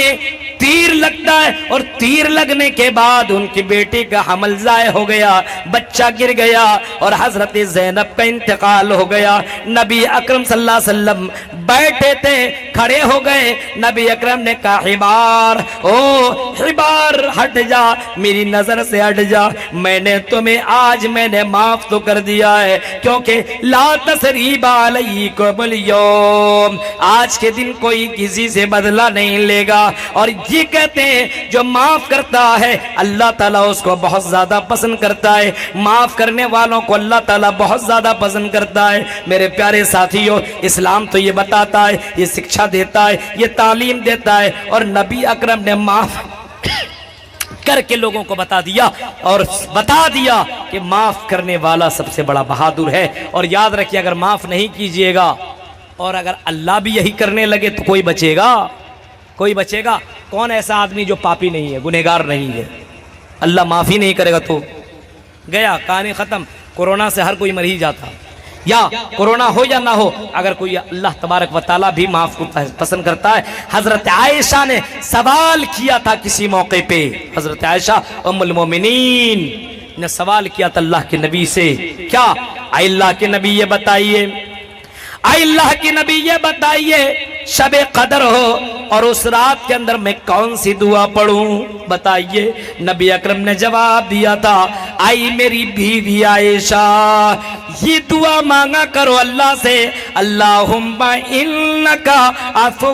تیر لگتا ہے اور تیر لگنے کے بعد ان کی بیٹی کا حمل ضائع ہو گیا، بچہ گر گیا اور حضرت زینب کا انتقال ہو گیا۔ نبی اکرم صلی اللہ علیہ وسلم بیٹھے تھے، کھڑے ہو گئے، نبی اکرم نے کہا حبار، او حبار ہٹ جا، میری نظر سے ہٹ جا، میں نے تمہیں آج میں نے معاف تو کر دیا ہے، کیونکہ لا تثریب علیکم اليوم، آج کے دن کوئی کسی سے بدلہ نہیں لے گا۔ اور یہ کہتے ہیں جو معاف کرتا ہے اللہ تعالیٰ اس کو بہت زیادہ پسند کرتا ہے، معاف کرنے والوں کو اللہ تعالیٰ بہت زیادہ پسند کرتا ہے۔ میرے پیارے ساتھیوں، اسلام تو یہ بتاتا ہے، یہ سکشا دیتا ہے، یہ تعلیم دیتا ہے، اور نبی اکرم نے معاف کر کے لوگوں کو بتا دیا اور بتا دیا کہ معاف کرنے والا سب سے بڑا بہادر ہے۔ اور یاد رکھیے، اگر معاف نہیں کیجئے گا اور اگر اللہ بھی یہی کرنے لگے تو کوئی بچے گا؟ کوئی بچے گا؟ کون ایسا آدمی جو پاپی نہیں ہے، گنہگار نہیں ہے؟ اللہ معافی نہیں کرے گا تو گیا، کہانی ختم۔ کورونا سے ہر کوئی مر ہی جاتا، یا کورونا ہو یا نہ ہو، اگر کوئی اللہ تبارک و تعالیٰ بھی معاف کو پسند کرتا ہے۔ حضرت عائشہ نے سوال کیا تھا کسی موقع پہ، حضرت عائشہ ام المومنین نے سوال کیا تھا اللہ کے نبی سے، کیا؟ اے اللہ کے نبی یہ بتائیے، اے اللہ کے نبی یہ بتائیے، شب قدر ہو اور اس رات کے اندر میں کون سی دعا پڑھوں بتائیے؟ نبی اکرم نے جواب دیا تھا، آئی میری بیوی عائشہ یہ دعا مانگا کرو اللہ سے، اللہم انکا عفو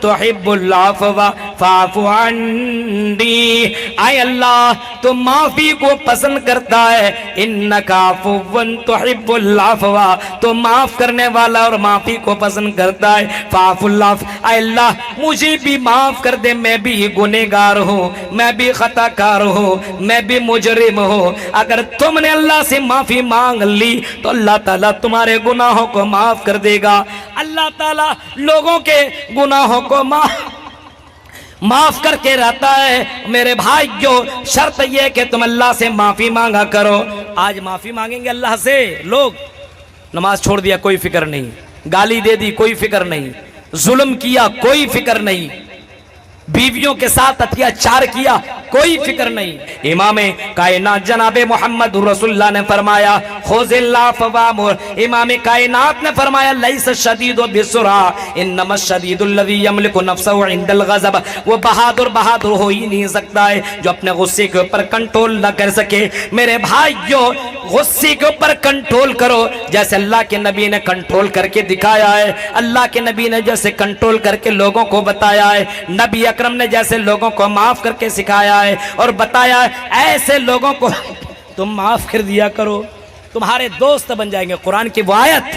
تحب العفو فاعف عنی، اے اللہ تو معافی کو پسند کرتا ہے، انکا عفو تحب العفو تو معاف کرنے والا اور معافی کو پسند کرتا ہے، فاعف اللہ، اے اللہ مجھے بھی معاف کر دے، میں بھی گنہگار ہوں، میں بھی خطا کار ہوں، میں بھی مجرم ہوں۔ اگر تم نے اللہ سے معافی مانگ لی تو اللہ تعالیٰ تمہارے گناہوں کو معاف کر دے گا۔ اللہ تعالیٰ لوگوں کے گناہوں کو معاف کر کے رہتا ہے۔ میرے بھائیو، شرط یہ کہ تم اللہ سے معافی مانگا کرو۔ آج معافی مانگیں گے اللہ سے لوگ، نماز چھوڑ دیا کوئی فکر نہیں، گالی دے دی کوئی فکر نہیں، ظلم کیا کوئی فکر نہیں، بیویوں کے ساتھ اتیاچار کیا کوئی فکر نہیں۔ امام کائنات جناب محمد رسول اللہ نے فرمایا خذ العفو وامر، امام کائنات نے فرمایا لیس الشدید بالسرعہ انما الشدید الذی یملک نفسہ عند الغضب، وہ بہادر ہو ہی نہیں سکتا ہے جو اپنے غصے کے اوپر کنٹرول نہ کر سکے۔ میرے بھائیو، غصے کے اوپر کنٹرول کرو جیسے اللہ کے نبی نے کنٹرول کر کے دکھایا ہے، اللہ کے نبی نے جیسے کنٹرول کر کے لوگوں کو بتایا ہے، نبی اکرم نے جیسے لوگوں کو معاف کر کے سکھایا ہے اور بتایا ہے، ایسے لوگوں کو تم معاف کر دیا کرو، تمہارے دوست بن جائیں گے۔ قرآن کی وہ آیت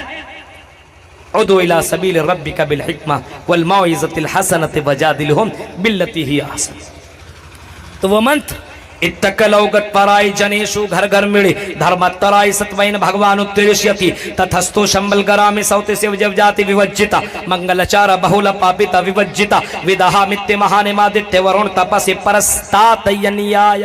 ادعو الی سبیل ربک بالحکمہ والموعظۃ الحسنۃ وجادلہم باللتی ہی احسن، تو وہ منتر ಇತ್ತಕಲೌಗತ್ ಪರಾಯಿ ಜನೇಶು ಘರ್ ಘರ್ ಮಿಳಿ ಧರ್ಮತ್ತರಾಯಿ ಸತ್ವೈನ ಭಗವಾನು ತಿರಿಷ್ಯತಿ ತಥಸ್ಥೋ ಶಂಬಲ್ ಗರಾಮಿ ಸೌತೆ ಶಿವ ಜವ ಜಾತಿ ವಿವಜ್ಜಿತ ಮಂಗಲಚಾರ ಬಹುಲ ಪಾಪಿತ ವಿವಜ್ಜಿತ ವಿದಹ ಮಿತ್ಯ ಮಹಾನಿಮಾದಿತ್ಯ ವರುಣ ತಪಸಿ ಪರಸ್ತಾತಯನಿಯಾಯ।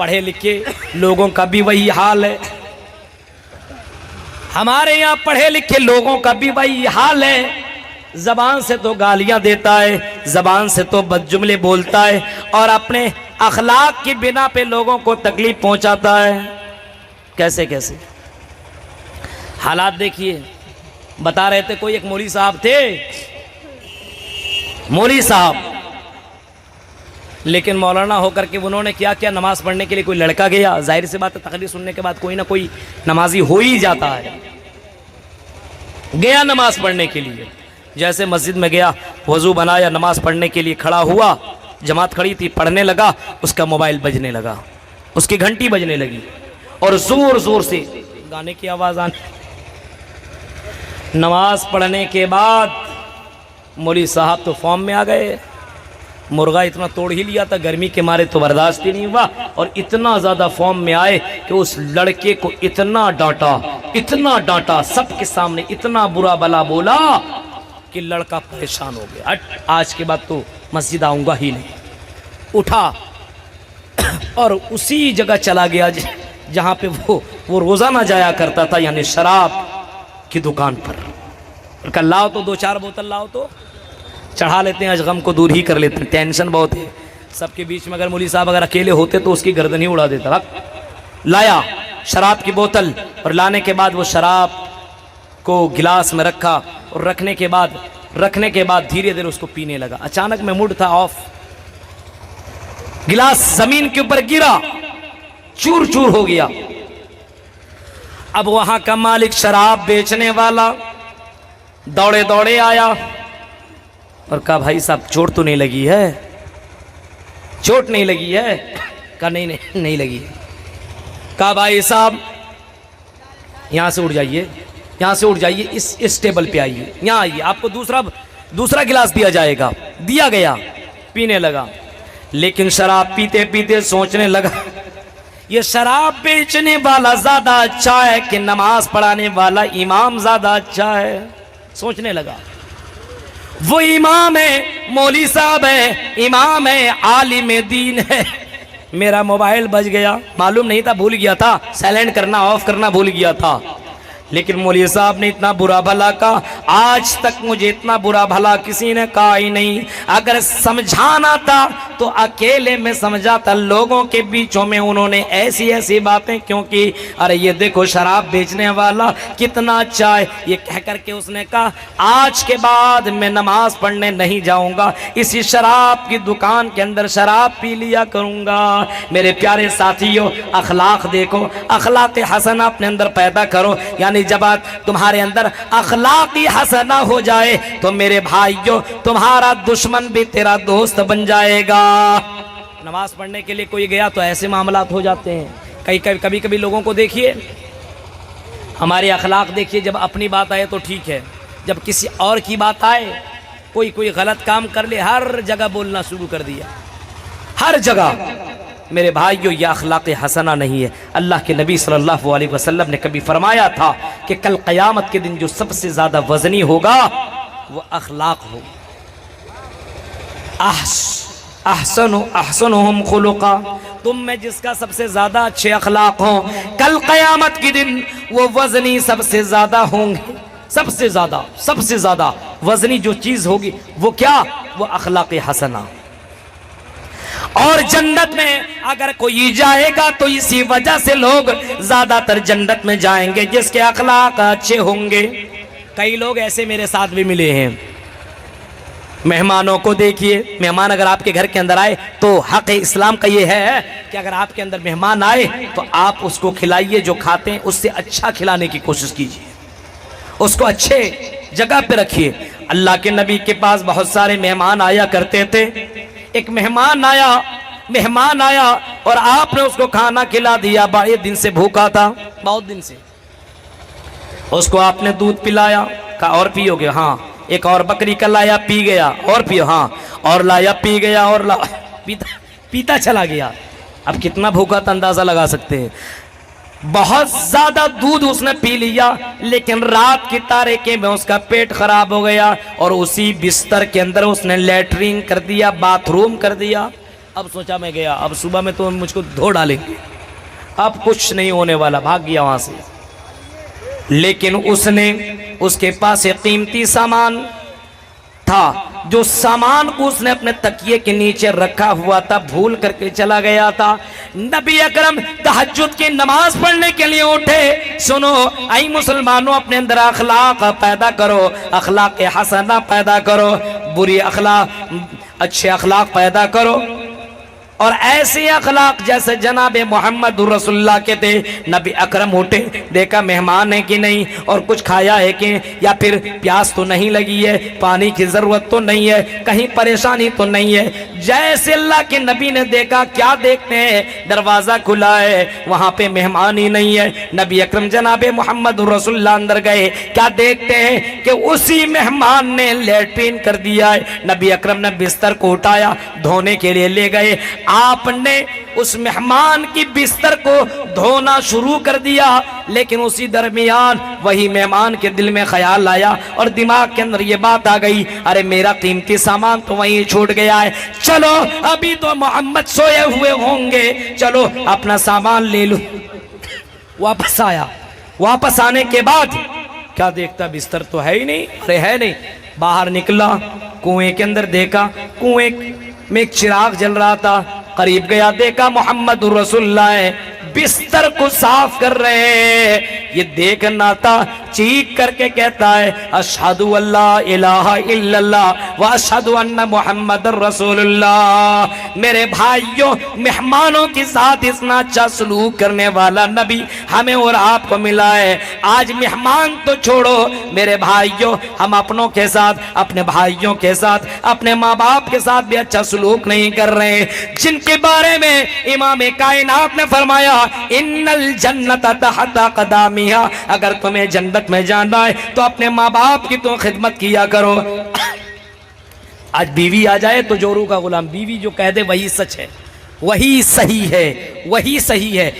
پڑھے لکھے لوگوں کا بھی وہی حال ہے، ہمارے یہاں پڑھے لکھے لوگوں کا بھی وہی حال ہے، زبان سے تو گالیاں دیتا ہے، زبان سے تو بد جملے بولتا ہے، اور اپنے اخلاق کی بنا پہ لوگوں کو تکلیف پہنچاتا ہے۔ کیسے کیسے حالات دیکھیے۔ بتا رہے تھے کوئی ایک مولوی صاحب تھے، مولوی صاحب، لیکن مولانا ہو کر کے انہوں نے کیا کیا، نماز پڑھنے کے لیے کوئی لڑکا گیا، ظاہر سی بات ہے تقریر سننے کے بعد کوئی نہ کوئی نمازی ہو ہی جاتا ہے، گیا نماز پڑھنے کے لیے، جیسے مسجد میں گیا، وضو بنایا، نماز پڑھنے کے لیے کھڑا ہوا، جماعت کھڑی تھی، پڑھنے لگا، اس کا موبائل بجنے لگا، اس کی گھنٹی بجنے لگی، اور زور زور سے گانے کی آواز آنے۔ نماز پڑھنے کے بعد مولوی صاحب تو فارم میں آ گئے، مرغا اتنا توڑ ہی لیا تھا، گرمی کے مارے تو برداشت ہی نہیں ہوا، اور اتنا زیادہ فارم میں آئے کہ اس لڑکے کو اتنا ڈانٹا سب کے سامنے، اتنا برا بلا بولا کہ لڑکا پریشان ہو گیا، آج کے بعد تو مسجد آؤں گا ہی نہیں۔ اٹھا اور اسی جگہ چلا گیا جہاں پہ وہ روزانہ جایا کرتا تھا، یعنی شراب کی دکان پر۔ کہ لاؤ تو 2-4 بوتل لاؤ تو چڑھا لیتے ہیں، غم کو دور ہی کر لیتے ہیں، ٹینشن بہت ہے سب کے بیچ میں۔ اگر مولوی صاحب اگر اکیلے ہوتے تو اس کی گردن ہی اڑا دیتا۔ لایا شراب کی بوتل، اور لانے کے بعد وہ شراب کو گلاس میں رکھا، اور رکھنے کے بعد دھیرے دھیرے اس کو پینے لگا۔ اچانک میں موڈ تھا آف، گلاس زمین کے اوپر گرا، چور چور ہو گیا۔ اب وہاں کا مالک شراب بیچنے والا دوڑے دوڑے آیا اور کہا بھائی صاحب چوٹ تو نہیں لگی ہے؟ چوٹ نہیں لگی ہے؟ کہا نہیں لگی ہے۔ کہا بھائی صاحب یہاں سے اٹھ جائیے، اس ٹیبل پہ آئیے، یہاں آئیے، آپ کو دوسرا گلاس دیا جائے گا۔ دیا گیا، پینے لگا، لیکن شراب پیتے پیتے سوچنے لگا یہ شراب بیچنے والا زیادہ اچھا ہے کہ نماز پڑھانے والا امام زیادہ اچھا ہے؟ سوچنے لگا۔ وہ امام ہے، مولوی صاحب ہے، امام ہے، عالم دین ہے۔ میرا موبائل بج گیا، معلوم نہیں تھا، بھول گیا تھا سائلنٹ کرنا، آف کرنا بھول گیا تھا، لیکن مولوی صاحب نے اتنا برا بھلا کہا، آج تک مجھے اتنا برا بھلا کسی نے کہا ہی نہیں۔ اگر سمجھانا تھا تو اکیلے میں سمجھاتا، لوگوں کے بیچوں میں انہوں نے ایسی باتیں کیوں کی؟ ارے یہ دیکھو شراب بیچنے والا کتنا اچھا ہے۔ یہ کہہ کر کے اس نے کہا آج کے بعد میں نماز پڑھنے نہیں جاؤں گا، اسی شراب کی دکان کے اندر شراب پی لیا کروں گا۔ میرے پیارے ساتھیوں، اخلاق دیکھو، اخلاق حسنہ اپنے اندر پیدا کرو، یعنی جب تمہارے اندر اخلاقی حسنہ ہو جائے تو میرے بھائیوں تمہارا دشمن بھی تیرا دوست بن جائے گا۔ نماز پڑھنے کے لیے کوئی گیا تو ایسے معاملات ہو جاتے ہیں۔ کبھی لوگوں کو دیکھیے، ہمارے اخلاق دیکھیے، جب اپنی بات آئے تو ٹھیک ہے، جب کسی اور کی بات آئے، کوئی غلط کام کر لے، ہر جگہ بولنا شروع کر دیا، ہر جگہ۔ میرے بھائیو یہ اخلاق حسنہ نہیں ہے۔ اللہ کے نبی صلی اللہ علیہ وسلم نے کبھی فرمایا تھا کہ کل قیامت کے دن جو سب سے زیادہ وزنی ہوگا وہ اخلاق ہو۔ احسنہم خلقا، تم میں جس کا سب سے زیادہ اچھے اخلاق ہوں، کل قیامت کے دن وہ وزنی سب سے زیادہ ہوں گے۔ سب سے زیادہ وزنی جو چیز ہوگی وہ کیا؟ وہ اخلاق حسنہ۔ اور جنت میں اگر کوئی جائے گا تو اسی وجہ سے لوگ زیادہ تر جنت میں جائیں گے جس کے اخلاق اچھے ہوں گے۔ کئی لوگ ایسے میرے ساتھ بھی ملے ہیں، مہمانوں کو دیکھیے، مہمان اگر آپ کے گھر کے اندر آئے تو حق اسلام کا یہ ہے کہ اگر آپ کے اندر مہمان آئے تو آپ اس کو کھلائیے، جو کھاتے ہیں اس سے اچھا کھلانے کی کوشش کیجیے، اس کو اچھے جگہ پہ رکھیے۔ اللہ کے نبی کے پاس بہت سارے مہمان آیا کرتے تھے۔ ایک مہمان آیا اور آپ نے اس کو کھانا کھلا دیا، بڑے دن سے بھوکا تھا، بہت دن سے۔ اس کو آپ نے دودھ پلایا، کہا اور پیو گے؟ ہاں۔ ایک اور بکری کا لایا، پی گیا، اور پیو؟ ہاں۔ اور لایا، پی گیا، اور پیتا چلا گیا۔ اب کتنا بھوکا تھا اندازہ لگا سکتے ہیں۔ بہت زیادہ دودھ اس نے پی لیا، لیکن رات کی تاریکی میں اس کا پیٹ خراب ہو گیا، اور اسی بستر کے اندر اس نے لیٹرین کر دیا، باتھ روم کر دیا۔ اب سوچا میں گیا، اب صبح میں تو مجھ کو دھو ڈالیں گے، اب کچھ نہیں ہونے والا، بھاگ گیا وہاں سے۔ لیکن اس نے، اس کے پاس ایک قیمتی سامان تھا، جو سامان کو اس نے اپنے تکیے کے نیچے رکھا ہوا تھا، بھول کر کے چلا گیا تھا۔ نبی اکرم تہجد کی نماز پڑھنے کے لیے اٹھے۔ سنو اے مسلمانوں، اپنے اندر اخلاق پیدا کرو، اخلاق حسنہ پیدا کرو، بری اخلاق، اچھے اخلاق پیدا کرو، اور ایسے اخلاق جیسے جناب محمد رسول اللہ کے تھے۔ نبی اکرم اٹھے، دیکھا مہمان ہے کہ نہیں، اور کچھ کھایا ہے کہ، یا پھر پیاس تو نہیں لگی ہے، پانی کی ضرورت تو نہیں ہے، کہیں پریشانی تو نہیں ہے۔ جیسے اللہ کے نبی نے دیکھا، کیا دیکھتے ہیں، دروازہ کھلا ہے، وہاں پہ مہمان ہی نہیں ہے۔ نبی اکرم جناب محمد رسول اللہ اندر گئے، کیا دیکھتے ہیں کہ اسی مہمان نے لیٹرین کر دیا ہے۔ نبی اکرم نے بستر کو اٹھایا، دھونے کے لیے لے گئے۔ آپ نے اس مہمان کی بستر کو دھونا شروع کر دیا، لیکن اسی درمیان وہی مہمان کے دل میں خیال آیا اور دماغ کے اندر یہ بات آ گئی، ارے میرا قیمتی سامان تو وہیں چھوٹ گیا ہے، چلو ابھی تو محمد سوئے ہوئے ہوں گے، چلو اپنا سامان لے لو۔ واپس آیا، واپس آنے کے بعد کیا دیکھتا، بستر تو ہے ہی نہیں، ارے ہے نہیں۔ باہر نکلا، کنویں کے اندر دیکھا، کنویں میں ایک چراغ جل رہا تھا، قریب گیا، دیکھا محمد رسول اللہ ہے، بستر کو صاف کر رہے ہیں۔ یہ دیکھنا تھا، چیخ کر کے کہتا ہے، اشہد اللہ الہ الا اللہ واشہد ان محمد رسول اللہ۔ میرے بھائیوں، مہمانوں کے ساتھ اتنا اچھا سلوک کرنے والا نبی ہمیں اور آپ کو ملا ہے۔ آج مہمان تو چھوڑو میرے بھائیوں، ہم اپنوں کے ساتھ، اپنے بھائیوں کے ساتھ، اپنے ماں باپ کے ساتھ بھی اچھا سلوک نہیں کر رہے ہیں، جن کے بارے میں امام کائنات نے فرمایا، ان الجنت تحت قدامها، اگر تمہیں جنت میں جانا ہے تو اپنے ماں باپ کی تو خدمت کیا کرو۔ آج بیوی آ جائے تو جورو کا غلام، بیوی جو کہہ دے وہی سچ ہے، وہی صحیح ہے، وہی صحیح ہے۔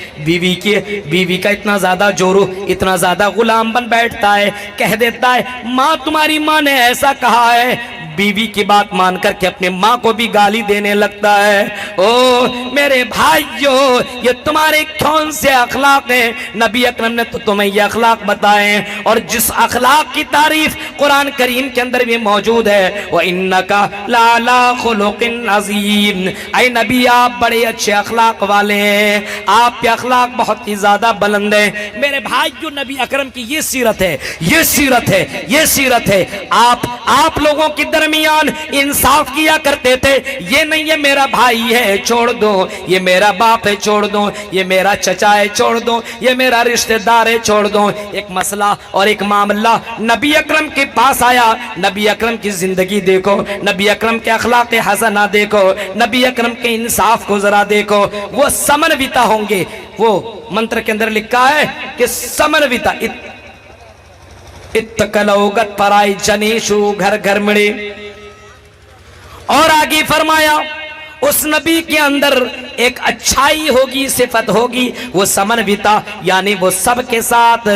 بیوی کا اتنا زیادہ جورو، اتنا زیادہ غلام بن بیٹھتا ہے، کہہ دیتا ہے ماں، تمہاری ماں نے ایسا کہا ہے، بیوی کی بات مان کر کے اپنے ماں کو بھی گالی دینے لگتا ہے۔ او میرے بھائیو، یہ تمہارے کون سے اخلاق ہیں؟ نبی اکرم نے تو تمہیں یہ اخلاق بتائے ہیں، اور جس اخلاق کی تعریف قرآن کریم کے اندر بھی موجود ہے، وَإِنَّكَ لَعَلَىٰ خُلُقٍ عَظِيمٍ، اے نبی آپ بڑے اچھے اخلاق والے ہیں، آپ کے اخلاق بہت ہی زیادہ بلند ہیں۔ میرے بھائیو، نبی اکرم کی یہ سیرت ہے، یہ سیرت ہے، یہ سیرت ہے۔ آپ لوگوں کی درمیان انصاف کیا کرتے تھے، یہ نہیں یہ میرا بھائی ہے چھوڑ دو، یہ میرا باپ ہے چھوڑ دو، یہ میرا چچا ہے چھوڑ دو، یہ میرا رشتہ دار ہے چھوڑ دو۔ ایک مسئلہ اور ایک معاملہ نبی اکرم کے پاس آیا، نبی اکرم کی زندگی دیکھو، نبی اکرم کے اخلاق حسنہ دیکھو، نبی اکرم کے انصاف کو ذرا دیکھو، وہ سمنویتا ہوں گے۔ وہ منتر کے اندر لکھا ہے کہ سمنویتا، اتکلوگت پرائی جنیشو گھر گھر مڑی، اور آگے فرمایا اس نبی کے اندر ایک اچھائی ہوگی، صفت ہوگی، وہ سمنویتا، یعنی وہ سب کے ساتھ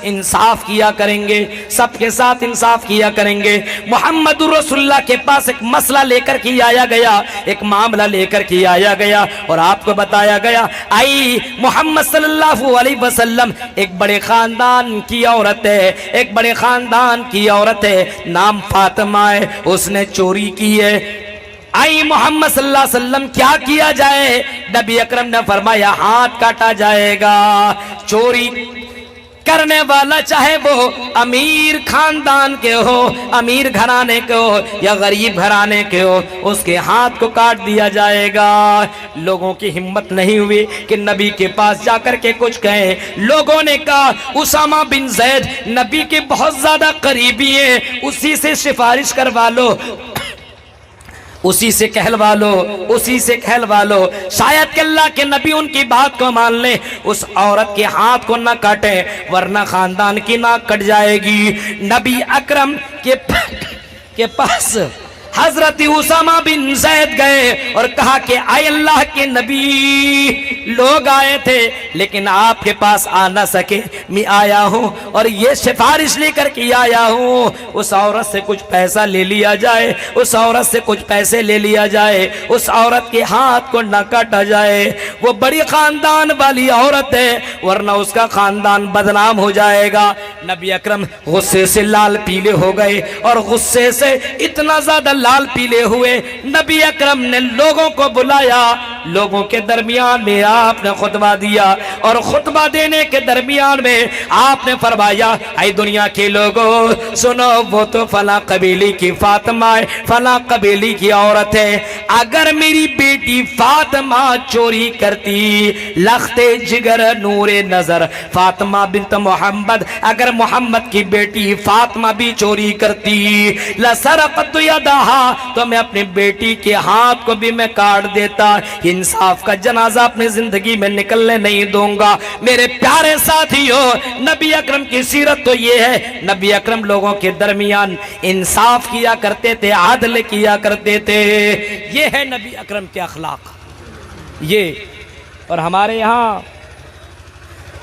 انصاف کیا کریں گے، سب کے ساتھ انصاف کیا کریں گے۔ محمد رسول اللہ کے پاس ایک مسئلہ لے کر کے آیا گیا، ایک معاملہ لے کر کے آیا گیا، اور آپ کو بتایا گیا، آئی محمد صلی اللہ علیہ وسلم ایک بڑے خاندان کی عورت ہے، ایک بڑے خاندان کی عورت ہے، نام فاطمہ ہے، اس نے چوری کی ہے۔ آئی محمد صلی اللہ علیہ وسلم کیا کیا جائے؟ نبی اکرم نے فرمایا ہاتھ کاٹا جائے گا۔ چوری کرنے والا چاہے وہ امیر خاندان کے ہو، امیر گھرانے کے ہو یا غریب گھرانے کے ہو، اس کے ہاتھ کو کاٹ دیا جائے گا۔ لوگوں کی ہمت نہیں ہوئی کہ نبی کے پاس جا کر کے کچھ کہیں۔ لوگوں نے کہا اسامہ بن زید نبی کے بہت زیادہ قریبی ہیں، اسی سے سفارش کروا لو، اسی سے کہلوا لو، اسی سے کہلوا لو، شاید کہ اللہ کے نبی ان کی بات کو مان لیں، اس عورت کے ہاتھ کو نہ کاٹیں، ورنہ خاندان کی ناک کٹ جائے گی۔ نبی اکرم کے پاس حضرت اسامہ بن زید گئے اور کہا کہ اے اللہ کے نبی، لوگ آئے تھے لیکن آپ کے پاس آ نہ سکے، میں آیا ہوں اور یہ سفارش لے کر کے آیا ہوں، اس عورت سے کچھ پیسہ لے لیا جائے، اس عورت سے کچھ پیسے لے لیا جائے، اس عورت کے ہاتھ کو نہ کاٹا جائے، وہ بڑی خاندان والی عورت ہے ورنہ اس کا خاندان بدنام ہو جائے گا۔ نبی اکرم غصے سے لال پیلے ہو گئے، اور غصے سے اتنا زیادہ لال پیلے ہوئے، نبی اکرم نے لوگوں کو بلایا، لوگوں کے درمیان میں آپ نے خطبہ دیا، اور خطبہ دینے کے درمیان میں آپ نے فرمایا اے دنیا کے لوگوں سنو، وہ تو فلاں قبیلے کی فاطمہ ہے، فلاں قبیلے کی عورت ہے، اگر میری بیٹی فاطمہ چوری کرتی، لخت جگر نور نظر فاطمہ بنت محمد، اگر محمد کی بیٹی فاطمہ بھی چوری کرتی، لسرقت یدہا، تو میں اپنی بیٹی کے ہاتھ کو بھی میں کاٹ دیتا، انصاف کا جنازہ اپنی زندگی میں نکلنے نہیں دوں گا۔ میرے پیارے ساتھیوں، نبی اکرم کی سیرت تو یہ ہے، نبی اکرم لوگوں کے درمیان انصاف کیا کرتے تھے، عدل کیا کرتے تھے، یہ ہے نبی اکرم کے اخلاق۔ یہ اور ہمارے یہاں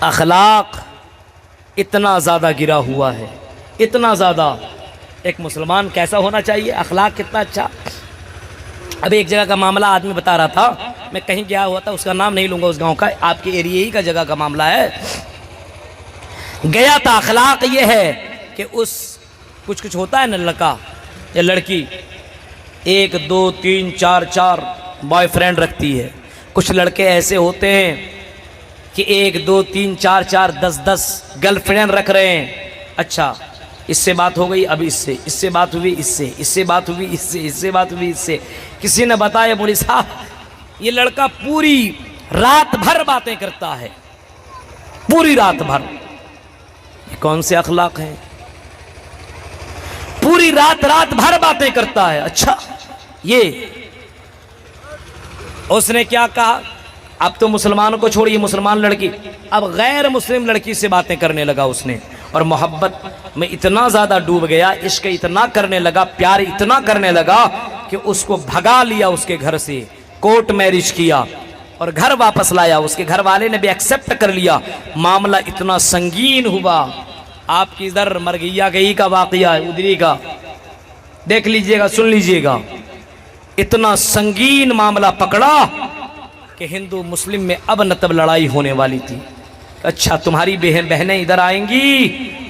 اخلاق اتنا زیادہ گرا ہوا ہے، اتنا زیادہ۔ ایک مسلمان کیسا ہونا چاہیے، اخلاق کتنا اچھا۔ اب ایک جگہ کا معاملہ آدمی بتا رہا تھا، میں کہیں گیا ہوا تھا، اس کا نام نہیں لوں گا، اس گاؤں کا، آپ کے ایریے ہی کا جگہ کا معاملہ ہے، گیا تھا۔ اخلاق یہ ہے کہ اس کچھ ہوتا ہے نا، لڑکا یا لڑکی 1 2 3 4 بوائے فرینڈ رکھتی ہے، کچھ لڑکے ایسے ہوتے ہیں کہ 1 2 3 4 10 گرل فرینڈ رکھ رہے ہیں۔ اچھا، اس سے بات ہو گئی، اب اس سے بات ہوئی، اس سے بات ہوئی، اس سے بات ہوئی، اس سے کسی نے بتایا، مولوی صاحب یہ لڑکا پوری رات بھر باتیں کرتا ہے، پوری رات بھر۔ یہ کون سے اخلاق ہیں؟ پوری رات بھر باتیں کرتا ہے۔ اچھا، یہ اس نے کیا کہا، اب تو مسلمانوں کو چھوڑیے، مسلمان لڑکی، اب غیر مسلم لڑکی سے باتیں کرنے لگا اس نے، اور محبت میں اتنا زیادہ ڈوب گیا، عشق اتنا کرنے لگا، پیار اتنا کرنے لگا کہ اس کو بھگا لیا اس کے گھر سے، کورٹ میرج کیا اور گھر واپس لایا، اس کے گھر والے نے بھی ایکسپٹ کر لیا۔ معاملہ اتنا سنگین ہوا، آپ کی ادھر مرگیا گئی کا واقعہ ہے، ادھری کا دیکھ لیجئے گا، سن لیجئے گا، اتنا سنگین معاملہ پکڑا کہ ہندو مسلم میں اب نتب لڑائی ہونے والی تھی۔ اچھا، تمہاری بہنیں ادھر آئیں گی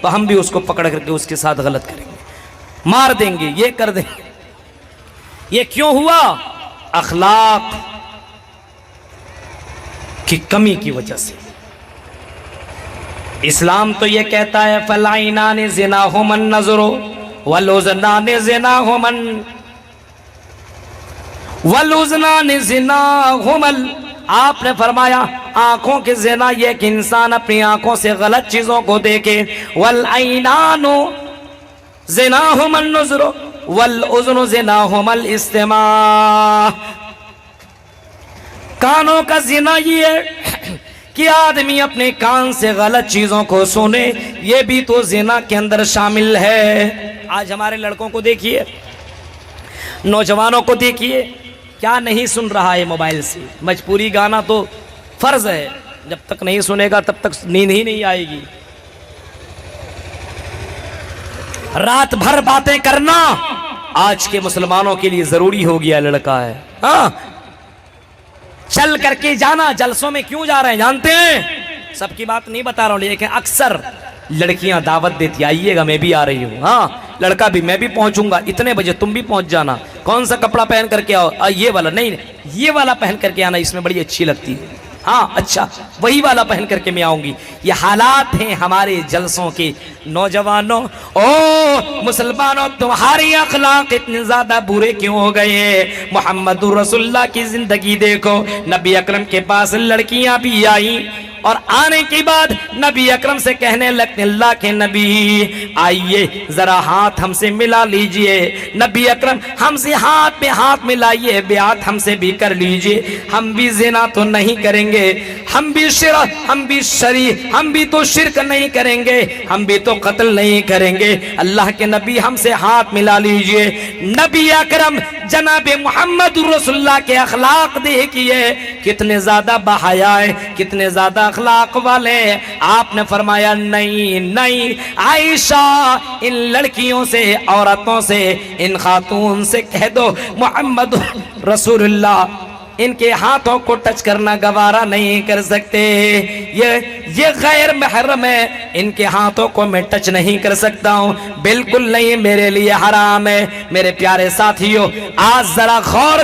تو ہم بھی اس کو پکڑ کر کے اس کے ساتھ غلط کریں گے، مار دیں گے، یہ کر دیں گے۔ یہ کیوں ہوا؟ اخلاق کی کمی کی وجہ سے۔ اسلام تو یہ کہتا ہے فَالْعَيْنَانِ زِنَاهُمَا النَّظْرُ وَالْأُذْنَانِ زِنَاهُمَا آپ نے فرمایا آنکھوں کے زنا یہ کہ انسان اپنی آنکھوں سے غلط چیزوں کو دیکھے، وَالْعَيْنَانُ زِنَاهُمَا النُّظْرُ وَالْأُذْنُ زِنَاهُمَا الْإِسْتِمَاعُ۔ کانوں کا زنا یہ ہے کہ آدمی اپنے کان سے غلط چیزوں کو سنے، یہ بھی تو زنا کے اندر شامل ہے۔ آج ہمارے لڑکوں کو دیکھیے، نوجوانوں کو دیکھیے، کیا نہیں سن رہا ہے موبائل سے۔ مجبوری گانا تو فرض ہے، جب تک نہیں سنے گا تب تک نیند ہی نہیں آئے گی۔ رات بھر باتیں کرنا آج کے مسلمانوں کے لیے ضروری ہو گیا لڑکا ہے۔ ہاں، چل کر کے جانا، جلسوں میں کیوں جا رہے ہیں جانتے ہیں؟ سب کی بات نہیں بتا رہا ہوں، لیکن اکثر لڑکیاں دعوت دیتی آئیے گا، میں بھی آ رہی ہوں، ہاں لڑکا بھی میں بھی پہنچوں گا اتنے بجے، تم بھی پہنچ جانا، کون سا کپڑا پہن کر کے آؤ، یہ والا نہیں، یہ والا پہن کر کے آنا، اس میں بڑی اچھی لگتی ہے، ہاں اچھا وہی والا پہن کر کے میں آؤں گی۔ یہ حالات ہیں ہمارے جلسوں کے۔ نوجوانوں، او مسلمانوں، تمہاری اخلاق اتنے زیادہ برے کیوں ہو گئے ہیں؟ محمد رسول اللہ کی زندگی دیکھو، نبی اکرم کے پاس لڑکیاں بھی آئیں اور آنے کے بعد نبی اکرم سے کہنے لگتے اللہ کے نبی آئیے ذرا ہاتھ ہم سے ملا لیجئے، نبی اکرم ہم سے ہاتھ میں ہاتھ ملائیے، بیعت ہم سے بھی کر لیجئے، ہم بھی زنا تو نہیں کریں گے، ہم بھی تو شرک نہیں کریں گے، ہم بھی تو قتل نہیں کریں گے، اللہ کے نبی ہم سے ہاتھ ملا لیجئے۔ نبی اکرم جناب محمد رسول اللہ کے اخلاق دیکھیے کتنے زیادہ بحیا ہے، کتنے زیادہ اخلاق والے۔ آپ نے فرمایا نہیں عائشہ ان لڑکیوں سے، عورتوں سے، ان خاتون سے کہہ دو محمد رسول اللہ ان کے ہاتھوں کو ٹچ کرنا گوارا نہیں کر سکتے، یہ غیر محرم ہے، ان کے ہاتھوں کو میں ٹچ نہیں کر سکتا ہوں، بالکل نہیں، میرے لیے حرام ہے۔ میرے پیارے ساتھیوں آج ذرا غور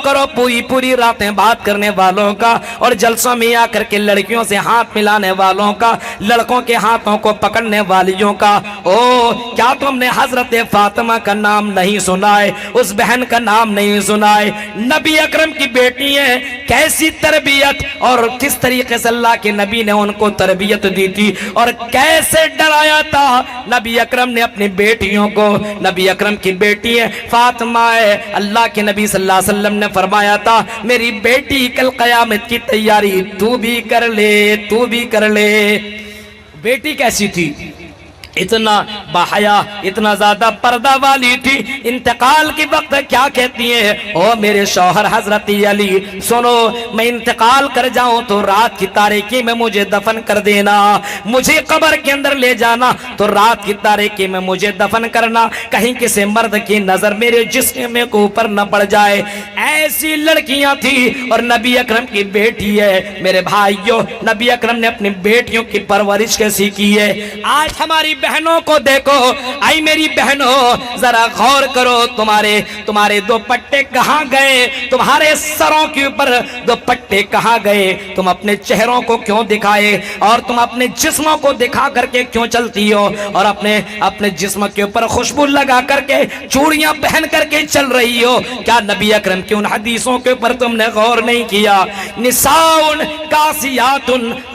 کرو پوری راتیں بات کرنے والوں کا اور جلسوں میں آ کر کے لڑکیوں سے ہاتھ ملانے والوں کا، لڑکوں کے ہاتھوں کو پکڑنے والیوں کا۔ کیا تم نے حضرت فاطمہ کا نام نہیں سنا ہے؟ اس بہن کا نام نہیں سنا ہے؟ نبی اکرم کی بیٹی ہے، کیسی تربیت اور کس طریقے سے اللہ کے نبی نے ان کو تربیت دی تھی اور کیسے ڈرایا تھا نبی اکرم نے اپنی بیٹیوں کو۔ نبی اکرم کی بیٹی ہے فاطمہ ہے، اللہ کے نبی صلی اللہ علیہ وسلم نے فرمایا تھا میری بیٹی کل قیامت کی تیاری تو بھی کر لے۔ بیٹی کیسی تھی؟ اتنا باحیا، اتنا زیادہ پردہ والی تھی۔ انتقال کے وقت کیا کہتی ہیں؟ او میرے شوہر حضرت علی سنو، میں انتقال کر جاؤں تو رات کی تاریکی میں مجھے دفن کر دینا، مجھے قبر کے اندر لے جانا تو رات کی تاریکی میں مجھے دفن کرنا، کہیں کسی مرد کی نظر میرے جسم میں کو اوپر نہ پڑ جائے۔ ایسی لڑکیاں تھی اور نبی اکرم کی بیٹی ہے۔ میرے بھائیوں نبی اکرم نے اپنی بیٹیوں کی پرورش کیسی کی ہے۔ آج ہماری بہنوں کو دیکھو، آئی میری بہنوں ذرا غور کرو، تمہارے دوپٹے کہاں گئے؟ تمہارے سروں کے اوپر دوپٹے کہاں گئے؟ تم اپنے چہروں کو کیوں دکھائے اور تم اپنے جسموں کو دکھا کر کے کیوں چلتی ہو اور اپنے جسم کے اوپر خوشبو لگا کر کے چوڑیاں پہن کر کے چل رہی ہو؟ کیا نبی اکرم کی ان حدیثوں کے اوپر تم نے غور نہیں کیا؟ نساء کاسیات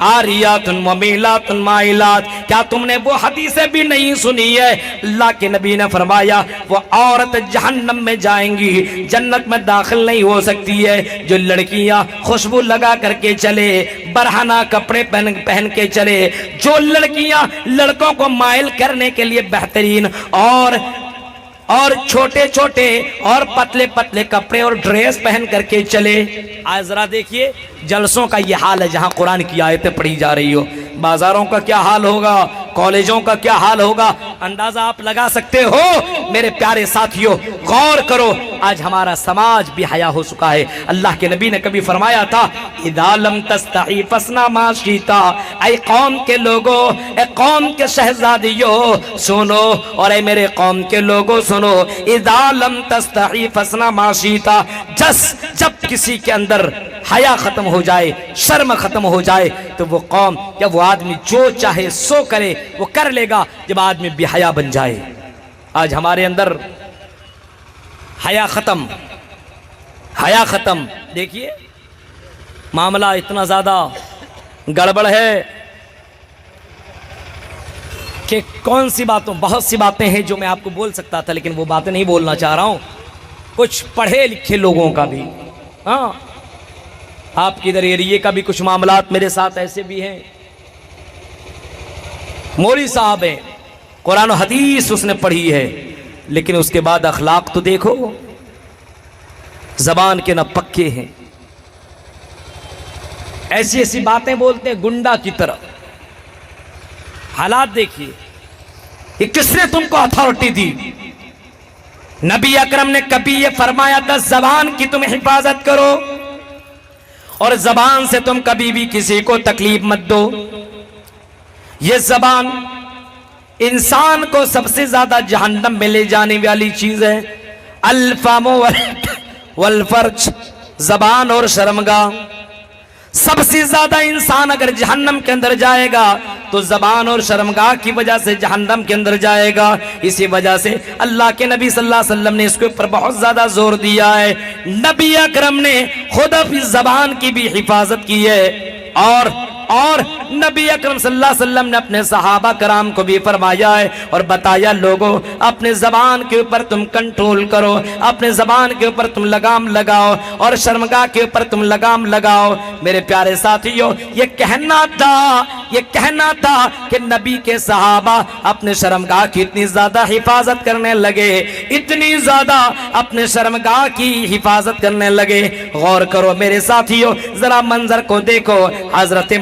عاریات ممیلات مائلات، کیا تم نے وہ حدیث بھی نہیں سنی ہے؟ اللہ کے نبی نے فرمایا وہ عورت جہنم میں جائیں گی، جنت میں داخل نہیں ہو سکتی ہے جو لڑکیاں خوشبو لگا کر کے چلے، برہنہ کپڑے پہن کے چلے، جو لڑکیاں لڑکوں کو مائل کرنے کے لیے بہترین اور چھوٹے چھوٹے اور پتلے پتلے کپڑے اور ڈریس پہن کر کے چلے۔ آج ذرا دیکھیے جلسوں کا یہ حال ہے جہاں قرآن کی آیتیں پڑھی جا رہی ہو، بازاروں کا کیا حال ہوگا، کالجوں کا کیا حال ہوگا، اندازہ آپ لگا سکتے ہو۔ میرے پیارے ساتھیوں غور کرو، آج ہمارا سماج بھی حیا ہو چکا ہے۔ اللہ کے نبی نے کبھی فرمایا تھا اذا لم تستحی فاصنع ما شئت، اے قوم کے لوگوں، اے قوم کے شہزادیوں سنو، اور اے میرے قوم کے لوگوں سنو، اذا لم تستحی فاصنع ما شئت، جب کسی کے اندر حیا ختم ہو جائے، شرم ختم ہو جائے تو وہ قوم یا وہ آدمی جو چاہے سو کرے وہ کر لے گا، جب آدمی بے حیا بن جائے۔ آج ہمارے اندر حیا ختم، دیکھیے معاملہ اتنا زیادہ گڑبڑ ہے کہ بہت سی باتیں ہیں جو میں آپ کو بول سکتا تھا لیکن وہ باتیں نہیں بولنا چاہ رہا ہوں۔ کچھ پڑھے لکھے لوگوں کا بھی، آپ کی ادھر ایریے کا بھی کچھ معاملات میرے ساتھ ایسے بھی ہیں۔ مولوی صاحب ہیں، قرآن و حدیث اس نے پڑھی ہے لیکن اس کے بعد اخلاق تو دیکھو، زبان کے نہ پکے ہیں، ایسی باتیں بولتے ہیں گنڈا کی طرح۔ حالات دیکھیے، یہ کس نے تم کو اتھارٹی دی؟ نبی اکرم نے کبھی یہ فرمایا تھا زبان کی تم حفاظت کرو اور زبان سے تم کبھی بھی کسی کو تکلیف مت دو۔ یہ زبان انسان کو سب سے زیادہ جہنم میں لے جانے والی چیز ہے۔ الفم والفرج، زبان اور شرمگاہ، سب سے زیادہ انسان اگر جہنم کے اندر جائے گا تو زبان اور شرمگاہ کی وجہ سے جہنم کے اندر جائے گا۔ اسی وجہ سے اللہ کے نبی صلی اللہ علیہ وسلم نے اس کے اوپر بہت زیادہ زور دیا ہے۔ نبی اکرم نے خود اپنی زبان کی بھی حفاظت کی ہے اور اور نبی اکرم صلی اللہ علیہ وسلم نے اپنے صحابہ کرام کو بھی فرمایا ہے اور بتایا لوگوں اپنے زبان کے اوپر تم کنٹرول کرو، اپنے زبان کے اوپر تم لگام لگاؤ اور شرمگاہ کے اوپر تم لگام لگاؤ۔ میرے پیارے ساتھیوں، یہ کہنا تھا کہ نبی کے صحابہ اپنے شرمگاہ کی اتنی زیادہ حفاظت کرنے لگے، اتنی زیادہ اپنے شرمگاہ کی حفاظت کرنے لگے۔ غور کرو میرے ساتھیوں، ذرا منظر کو دیکھو، حضرت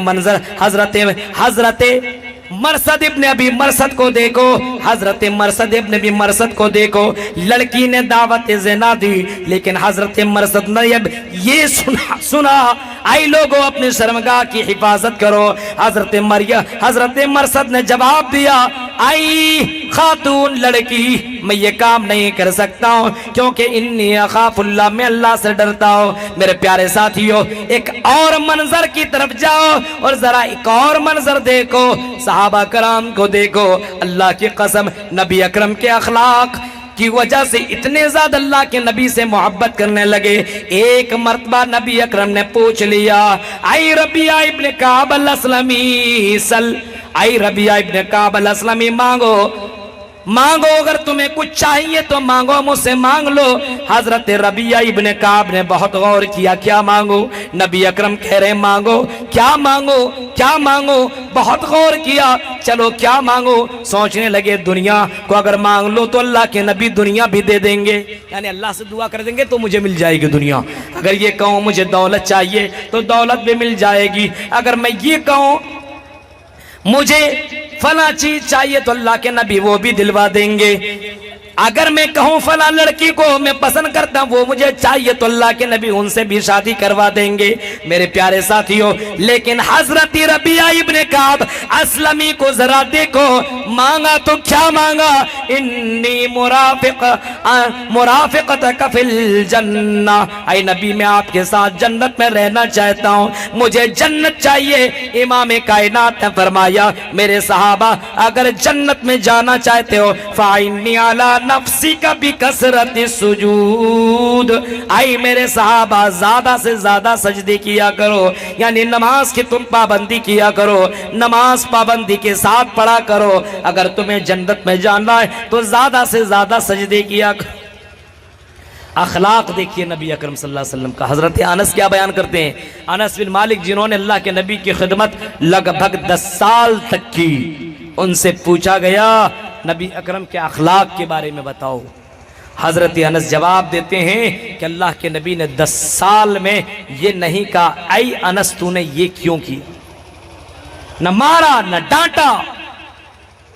مرثد ابن ابی مرثد کو دیکھو، حضرت مرثد ابن ابی مرثد کو دیکھو، لڑکی نے دعوت زنا دی لیکن حضرت مرثد نے یہ سنا آئی لوگوں اپنے شرمگاہ کی حفاظت کرو۔ حضرت مرثد نے جواب دیا، آئی خاتون لڑکی میں یہ کام نہیں کر سکتا ہوں کیونکہ انی اخاف اللہ، میں اللہ سے ڈرتا ہوں۔ میرے پیارے ساتھیوں، ایک اور منظر کی طرف جاؤ اور ذرا ایک اور منظر دیکھو، صحابہ کرام کو دیکھو۔ اللہ کی قسم، نبی اکرم کے اخلاق کی وجہ سے اتنے زیادہ اللہ کے نبی سے محبت کرنے لگے۔ ایک مرتبہ نبی اکرم نے پوچھ لیا، اے ربیعہ ابن کعب الاسلمی سل، اے ربیعہ ابن کعب الاسلمی مانگو، اگر تمہیں کچھ چاہیے تو مانگو، مجھ سے مانگ لو۔ حضرت ربیعہ ابن کعب نے بہت غور کیا، کیا مانگو؟ نبی اکرم کہہ رہے مانگو، کیا مانگو؟ بہت غور کیا، چلو کیا مانگو؟ سوچنے لگے دنیا کو اگر مانگ لو تو اللہ کے نبی دنیا بھی دے دیں گے، یعنی اللہ سے دعا کر دیں گے تو مجھے مل جائے گی دنیا۔ اگر یہ کہوں مجھے دولت چاہیے تو دولت بھی مل جائے گی، اگر میں یہ کہوں مجھے فلاں چیز چاہیے تو اللہ کے نبی وہ بھی دلوا دیں گے، اگر میں کہوں فلاں لڑکی کو میں پسند کرتا ہوں وہ مجھے چاہیے تو اللہ کے نبی ان سے بھی شادی کروا دیں گے۔ میرے پیارے ساتھیوں، لیکن حضرت ربیعہ ابن کعب اسلمی کو ذرا دیکھو، مانگا تو کیا مانگا؟ انی مرافقتک فی الجنہ، اے نبی میں آپ کے ساتھ جنت میں رہنا چاہتا ہوں، مجھے جنت چاہیے۔ امام کائنات نے فرمایا، میرے صحابہ اگر جنت میں جانا چاہتے ہو فَإِنِّي عَلَىٰ نفسی کا بھی کثرت سجود، آئی میرے صحابہ زیادہ سے زیادہ سجدے کیا کرو، یعنی نماز کی تم پابندی کیا کرو، نماز پابندی کے ساتھ پڑھا کرو، اگر تمہیں جنت میں جانا ہے تو زیادہ سے زیادہ سجدے کیا کرو۔ اخلاق دیکھیے نبی اکرم صلی اللہ علیہ وسلم کا۔ حضرت انس کیا بیان کرتے ہیں؟ انس بن مالک جنہوں نے اللہ کے نبی کی خدمت لگ بھگ 10 سال تک کی، ان سے پوچھا گیا نبی اکرم کے اخلاق کے بارے میں بتاؤ۔ حضرت انس جواب دیتے ہیں کہ اللہ کے نبی نے 10 سال میں یہ نہیں کہا اے انس تو نے یہ کیوں کی، نہ مارا نہ ڈانٹا،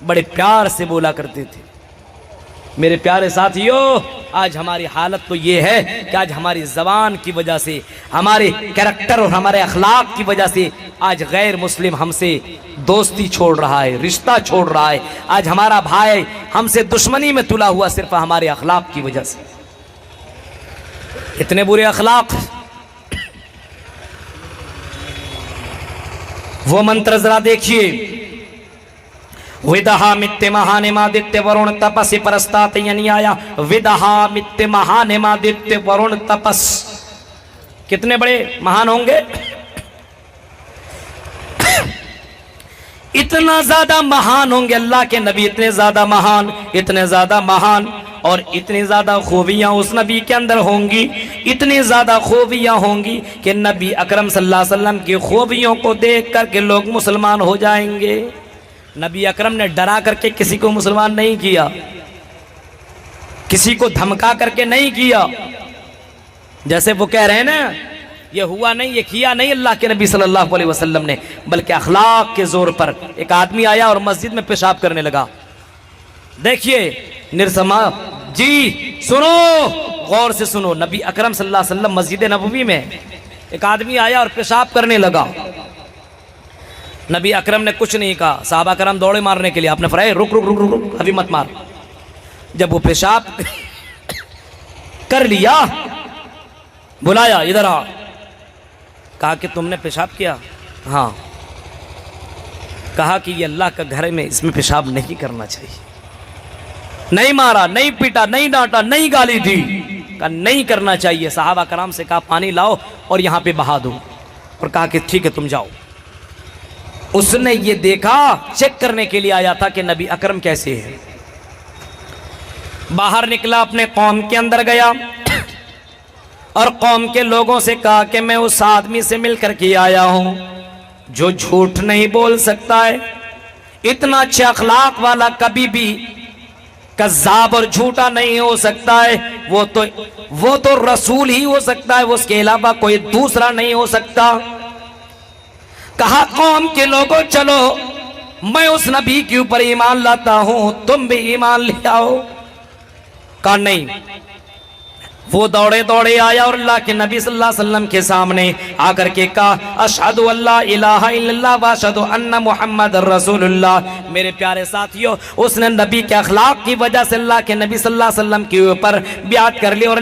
بڑے پیار سے بولا کرتے تھے۔ میرے پیارے ساتھیوں، آج ہماری حالت تو یہ ہے کہ آج ہماری زبان کی وجہ سے، ہمارے کریکٹر اور ہمارے اخلاق کی وجہ سے آج غیر مسلم ہم سے دوستی چھوڑ رہا ہے، رشتہ چھوڑ رہا ہے۔ آج ہمارا بھائی ہم سے دشمنی میں تلا ہوا صرف ہمارے اخلاق کی وجہ سے۔ اتنے برے اخلاق۔ وہ منتر ذرا دیکھیے، وِدَہا مِتْتِ مَہَانِمَادِتْتِ وَرُنْ تَپَسِ پرستات، یعنی آیا وِدَہا مِتْتِ مَہَانِمَادِتْتِ وَرُنْ تَپَس، کتنے بڑے مہان ہوں گے؟ اتنا زیادہ مہان ہوں گے اللہ کے نبی، اتنے زیادہ مہان اور اتنی زیادہ خوبیاں اس نبی کے اندر ہوں گی، اتنی زیادہ خوبیاں ہوں گی کہ نبی اکرم صلی اللہ علیہ وسلم کی خوبیوں کو دیکھ کر کے لوگ مسلمان ہو جائیں گے۔ نبی اکرم نے ڈرا کر کے کسی کو مسلمان نہیں کیا، کسی کو دھمکا کر کے نہیں کیا، جیسے وہ کہہ رہے ہیں نا یہ ہوا نہیں، یہ کیا نہیں اللہ کے نبی صلی اللہ علیہ وسلم نے، بلکہ اخلاق کے زور پر۔ ایک آدمی آیا اور مسجد میں پیشاب کرنے لگا، دیکھیے نرسما جی سنو، غور سے سنو، نبی اکرم صلی اللہ علیہ وسلم مسجد نبوی میں ایک آدمی آیا اور پیشاب کرنے لگا، نبی اکرم نے کچھ نہیں کہا، صحابہ کرام دوڑے مارنے کے لیے، آپ نے فرمایا رک رک رک رک رک ابھی مت مار۔ جب وہ پیشاب کر لیا بلایا ادھر آ، کہا کہ تم نے پیشاب کیا؟ ہاں۔ کہا کہ یہ اللہ کا گھر میں اس میں پیشاب نہیں کرنا چاہیے۔ نہیں مارا، نہیں پیٹا، نہیں ڈانٹا، نہیں گالی دی، کہا نہیں کرنا چاہیے۔ صحابہ کرام سے کہا پانی لاؤ اور یہاں پہ بہا دو، اور کہا کہ ٹھیک ہے تم جاؤ۔ اس نے یہ دیکھا، چیک کرنے کے لیے آیا تھا کہ نبی اکرم کیسے ہے۔ باہر نکلا، اپنے قوم کے اندر گیا اور قوم کے لوگوں سے کہا کہ میں اس آدمی سے مل کر کے آیا ہوں جو جھوٹ نہیں بول سکتا ہے، اتنا اچھے اخلاق والا کبھی بھی کذاب اور جھوٹا نہیں ہو سکتا ہے، وہ تو رسول ہی ہو سکتا ہے، اس کے علاوہ کوئی دوسرا نہیں ہو سکتا۔ کہا قوم کے لوگوں چلو میں اس نبی کے اوپر ایمان لاتا ہوں، تم بھی ایمان لے آؤ۔ کہا نہیں۔ وہ دوڑے دوڑے آیا اور اللہ کے نبی صلی اللہ علیہ وسلم کے سامنے آ کر کے کہا اشہدو اللہ الہ الا اللہ واشہدو ان محمد رسول اللہ۔ میرے پیارے ساتھیوں، اس نے نبی کے اخلاق کی وجہ سے اللہ کے نبی صلی اللہ علیہ وسلم کے اوپر بیعت کر لی اور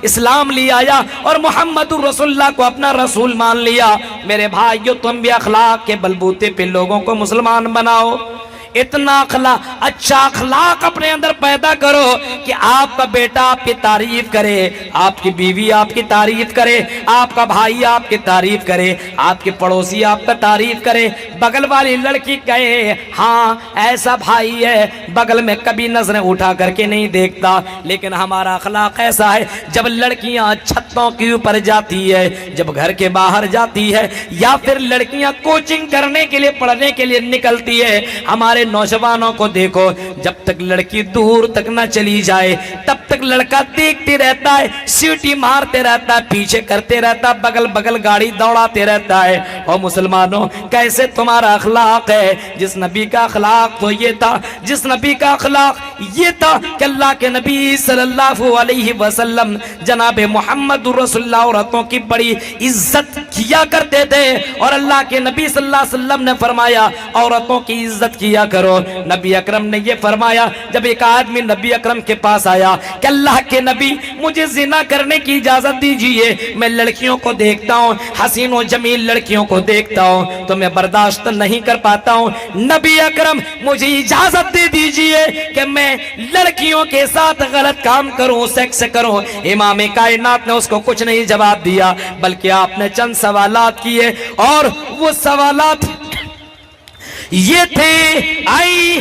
اسلام لے آیا اور محمد رسول اللہ کو اپنا رسول مان لیا۔ میرے بھائیو، تم بھی اخلاق کے بلبوتے پہ لوگوں کو مسلمان بناؤ، اتنا اچھا اخلاق اپنے اندر پیدا کرو کہ آپ کا بیٹا آپ کی تعریف کرے، آپ کی بیوی آپ کی تعریف کرے، آپ کا بھائی آپ کی تعریف کرے، آپ کے پڑوسی آپ کا تعریف کرے، بغل والی لڑکی کہے ہاں ایسا بھائی ہے، بغل میں کبھی نظریں اٹھا کر کے نہیں دیکھتا۔ لیکن ہمارا اخلاق ایسا ہے، جب لڑکیاں چھتوں کے اوپر جاتی ہے، جب گھر کے باہر جاتی ہے، یا پھر لڑکیاں کوچنگ کرنے کے لیے پڑھنے کے لیے نکلتی ہے، ہمارے نوجوانوں کو دیکھو، جب تک لڑکی دور تک نہ چلی جائے تب تک لڑکا دیکھتے رہتا ہے، سیٹی مارتے رہتا ہے، پیچھے کرتے رہتا ہے، بغل بغل گاڑی دوڑاتے رہتا ہے۔ اور مسلمانوں، کیسے تمہارا اخلاق ہے؟ جس نبی کا اخلاق تو یہ تھا، جس نبی کا اخلاق یہ تھا کہ اللہ کے نبی صلی اللہ علیہ وسلم جناب محمد رسول اللہ عورتوں کی بڑی عزت کیا کرتے تھے، اور اللہ کے نبی صلی اللہ علیہ وسلم نے فرمایا عورتوں کی عزت کیا کرو۔ نبی اکرم نے یہ فرمایا، جب ایک آدمی نبی اکرم کے پاس آیا کہ اللہ کے نبی مجھے زنا کرنے کی اجازت دیجئے، میں لڑکیوں کو دیکھتا ہوں، حسین و جمیل لڑکیوں کو دیکھتا ہوں تو میں برداشت نہیں کر پاتا ہوں، نبی اکرم مجھے اجازت دے دیجئے کہ میں لڑکیوں کے ساتھ غلط کام کروں، سیکس کروں۔ امام کائنات نے اس کو کچھ نہیں جواب دیا، بلکہ آپ نے چند سوالات کیے، اور وہ سوالات یہ تھے، آئی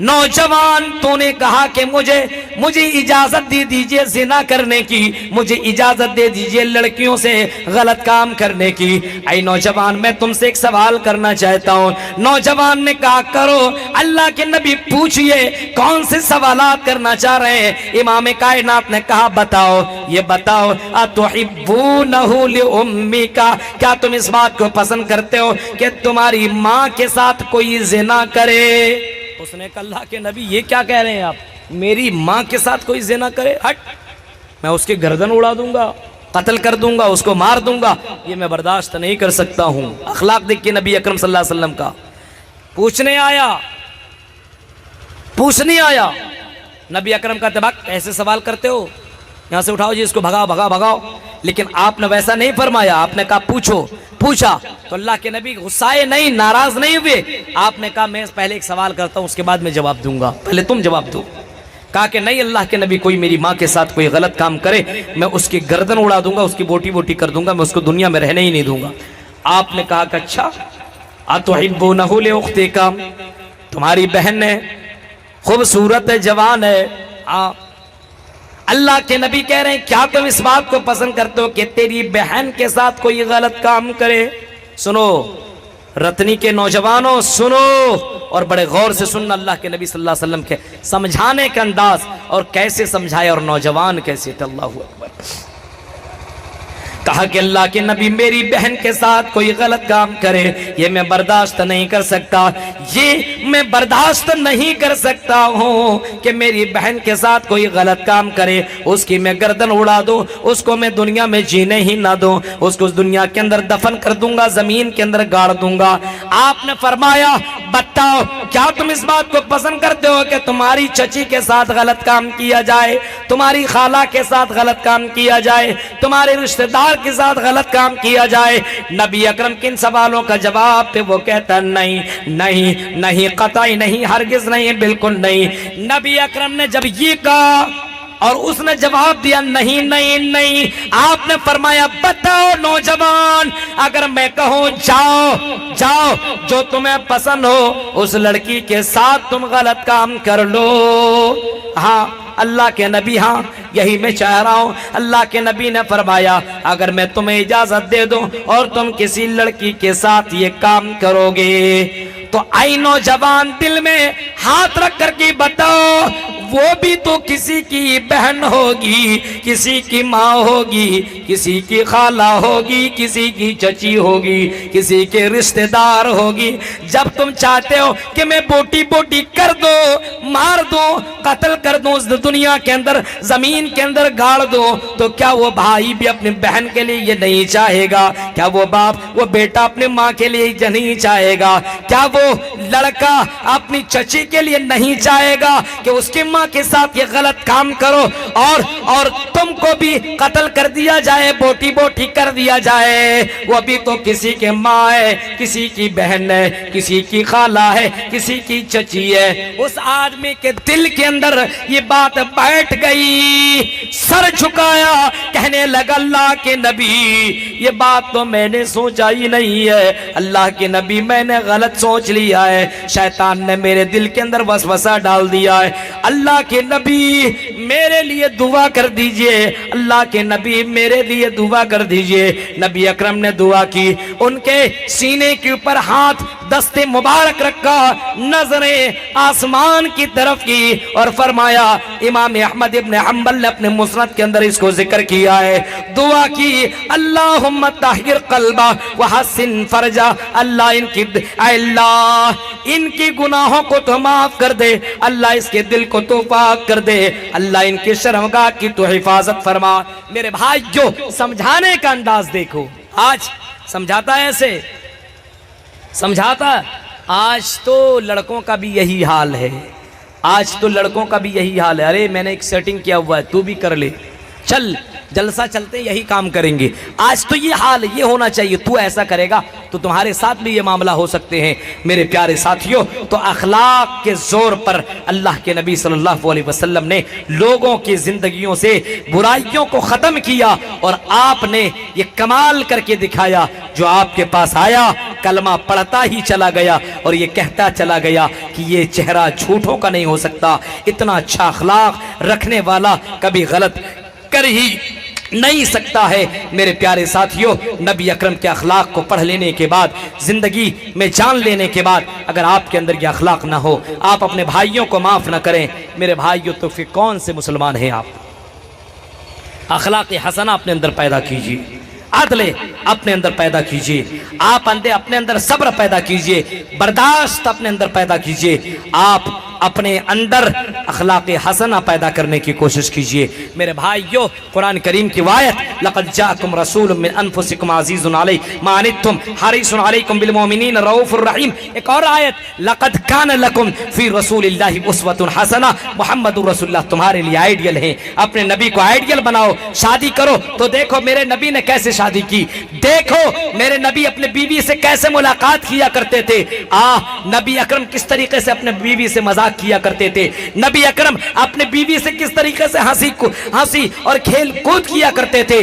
نوجوان تو نے کہا کہ مجھے اجازت دے دیجئے زنا کرنے کی، مجھے اجازت دے دیجئے لڑکیوں سے غلط کام کرنے کی۔ اے نوجوان، میں تم سے ایک سوال کرنا چاہتا ہوں۔ نوجوان نے کہا کرو۔ اللہ کے نبی پوچھئے کون سے سوالات کرنا چاہ رہے ہیں؟ امام کائنات نے کہا بتاؤ، یہ بتاؤ اتحبونہ لأمک، کیا تم اس بات کو پسند کرتے ہو کہ تمہاری ماں کے ساتھ کوئی زنا کرے؟ اس نے کہا اللہ کے نبی یہ کیا کہہ رہے ہیں آپ، میری ماں کے ساتھ کوئی زنا کرے؟ ہٹ، میں اس کی گردن اڑا دوں گا، قتل کر دوں گا، اس کو مار دوں گا، یہ میں برداشت نہیں کر سکتا ہوں۔ اخلاق دیکھ کے نبی اکرم صلی اللہ علیہ وسلم کا پوچھنے آیا نبی اکرم کا تباک ایسے سوال کرتے ہو، یہاں سے اٹھاؤ جی اس کو، بھگاؤ۔ لیکن آپ نے ویسا نہیں فرمایا، آپ نے کہا پوچھا تو اللہ کے نبی غصائے نہیں، ناراض نہیں ہوئے، آپ نے کہا میں پہلے ایک سوال کرتا ہوں، اس کے بعد میں جواب دوں گا، پہلے تم جواب دو۔ کہا کہ نہیں اللہ کے نبی، کوئی میری ماں کے ساتھ کوئی غلط کام کرے میں اس کی گردن اڑا دوں گا، اس کی بوٹی بوٹی کر دوں گا، میں اس کو دنیا میں رہنے ہی نہیں دوں گا۔ آپ نے کہا کہ اچھا اتحبونہ لأختک، تمہاری بہن ہے، خوبصورت ہے، جوان ہے، اللہ کے نبی کہہ رہے ہیں کیا تم اس بات کو پسند کرتے ہو کہ تیری بہن کے ساتھ کوئی غلط کام کرے؟ سنو رتنی کے نوجوانوں، سنو اور بڑے غور سے سننا اللہ کے نبی صلی اللہ علیہ وسلم کے سمجھانے کا انداز، اور کیسے سمجھائے اور نوجوان کیسے تھے۔ اللہ اکبر۔ کہا کہ اللہ کے نبی میری بہن کے ساتھ کوئی غلط کام کرے یہ میں برداشت نہیں کر سکتا، یہ میں برداشت نہیں کر سکتا ہوں کہ میری بہن کے ساتھ کوئی غلط کام کرے، اس کی میں گردن اڑا دوں، اس کو میں دنیا میں جینے ہی نہ دوں، اس کو دنیا کے اندر دفن کر دوں گا، زمین کے اندر گاڑ دوں گا۔ آپ نے فرمایا بتاؤ کیا تم اس بات کو پسند کرتے ہو کہ تمہاری چچی کے ساتھ غلط کام کیا جائے، تمہاری خالہ کے ساتھ غلط کام کیا جائے، تمہارے رشتہ دار کے ساتھ غلط کام کیا جائے؟ نبی اکرم کن سوالوں کا جواب پہ وہ کہتا نہیں، قطعی نہیں، ہرگز نہیں، بالکل نہیں۔ نبی اکرم نے جب یہ کہا اور اس نے جواب دیا نہیں نہیں نہیں. آپ نے فرمایا بتاؤ نوجوان, اگر میں کہوں جاؤ جاؤ جو تمہیں پسند ہو اس لڑکی کے ساتھ تم غلط کام کر لو. ہاں اللہ کے نبی, ہاں یہی میں چاہ رہا ہوں. اللہ کے نبی نے فرمایا اگر میں تمہیں اجازت دے دوں اور تم کسی لڑکی کے ساتھ یہ کام کرو گے تو اے نوجوان دل میں ہاتھ رکھ کر کے بتاؤ, وہ بھی تو کسی کی بہن ہوگی, کسی کی ماں ہوگی, کسی کی خالہ ہوگی, کسی کی چچی ہوگی, کسی کے رشتہ دار ہوگی. جب تم چاہتے ہو کہ میں بوٹی بوٹی کر دو, مار دو, قتل کر دوں, اس دنیا کے اندر زمین کے اندر گاڑ دو, تو کیا وہ بھائی بھی اپنی بہن کے لیے یہ نہیں چاہے گا؟ کیا وہ باپ وہ بیٹا اپنی ماں کے لیے یہ نہیں چاہے گا؟ کیا وہ لڑکا اپنی چچی کے لیے نہیں چاہے گا کہ اس کی ماں کے ساتھ یہ غلط کام کرو اور تم کو بھی قتل کر دیا جائے, بوٹی بوٹی کر دیا جائے؟ وہ بھی تو کسی کے ماں ہے, کسی کی بہن ہے, کسی کی خالہ ہے, کسی کی چچی ہے. اس آدمی کے دل کے اندر یہ بات بیٹھ گئی, سر جھکایا, کہنے لگا اللہ کے نبی یہ بات تو میں نے سوچا ہی نہیں ہے, اللہ کے نبی میں نے غلط سوچ لیا ہے, شیطان نے میرے دل کے اندر وسوسہ ڈال دیا ہے. اللہ کے نبی میرے لیے دعا کر دیجئے, اللہ کے نبی میرے لیے دعا کر دیجئے. نبی اکرم نے دعا کی, ان کے سینے کے اوپر ہاتھ دست مبارک رکھا, نظریں آسمان کی طرف کی اور فرمایا, امام احمد ابن حنبل نے اپنے مسند کے اندر اس کو ذکر کیا ہے, دعا کی اللہم طہر قلبہ وحسن فرجہ, اللہ ان کی گناہوں کو تو معاف کر دے, اللہ اس کے دل کو تو پاک کر دے, اللہ ان کی شرمگاہ کی تو حفاظت فرما. میرے بھائیو سمجھانے کا انداز دیکھو, آج سمجھاتا ہے ایسے سمجھاتا, آج تو لڑکوں کا بھی یہی حال ہے, آج تو لڑکوں کا بھی یہی حال ہے. ارے میں نے ایک سیٹنگ کیا ہوا ہے, تو بھی کر لے, چل جلسہ چلتے یہی کام کریں گے. آج تو یہ حال, یہ ہونا چاہیے, تو ایسا کرے گا تو تمہارے ساتھ بھی یہ معاملہ ہو سکتے ہیں. میرے پیارے ساتھیوں, تو اخلاق کے زور پر اللہ کے نبی صلی اللہ علیہ وسلم نے لوگوں کی زندگیوں سے برائیوں کو ختم کیا, اور آپ نے یہ کمال کر کے دکھایا. جو آپ کے پاس آیا کلمہ پڑھتا ہی چلا گیا اور یہ کہتا چلا گیا کہ یہ چہرہ جھوٹوں کا نہیں ہو سکتا, اتنا اچھا اخلاق رکھنے والا کبھی غلط کر ہی نہیں سکتا ہے. میرے پیارے ساتھیوں, نبی اکرم کے اخلاق کو پڑھ لینے کے بعد, زندگی میں جان لینے کے بعد, اگر آپ کے اندر یہ اخلاق نہ ہو, آپ اپنے بھائیوں کو معاف نہ کریں, میرے بھائیوں تو پھر کون سے مسلمان ہیں آپ؟ اخلاق حسنہ اپنے اندر پیدا کیجیے, عدل اپنے اندر پیدا کیجیے, آپ اپنے اندر صبر پیدا کیجیے, برداشت اپنے اندر پیدا کیجیے, آپ اپنے اندر اخلاق حسنہ پیدا کرنے کی کوشش کیجئے. میرے بھائیو, قرآن کریم کی آیت لقد جاءکم رسول من انفسکم عزیز علیہ ما عنتم حریص علیکم بالمؤمنین رؤوف الرحیم. ایک اور آیت لقد کان لکم فی رسول اللہ اسوۃ حسنہ, محمد رسول اللہ تمہارے لیے آئیڈیل ہیں, اپنے نبی کو آئیڈیل بناؤ. شادی کرو تو دیکھو میرے نبی نے کیسے شادی کی, دیکھو میرے نبی اپنے بیوی سے کیسے ملاقات کیا کرتے تھے, نبی اکرم کس طریقے سے اپنے بیوی سے مذاق کیا کرتے تھے, نبی اکرم اپنے بیوی سے کس طریقے سے ہنسی اور کھیل کود کیا کرتے تھے.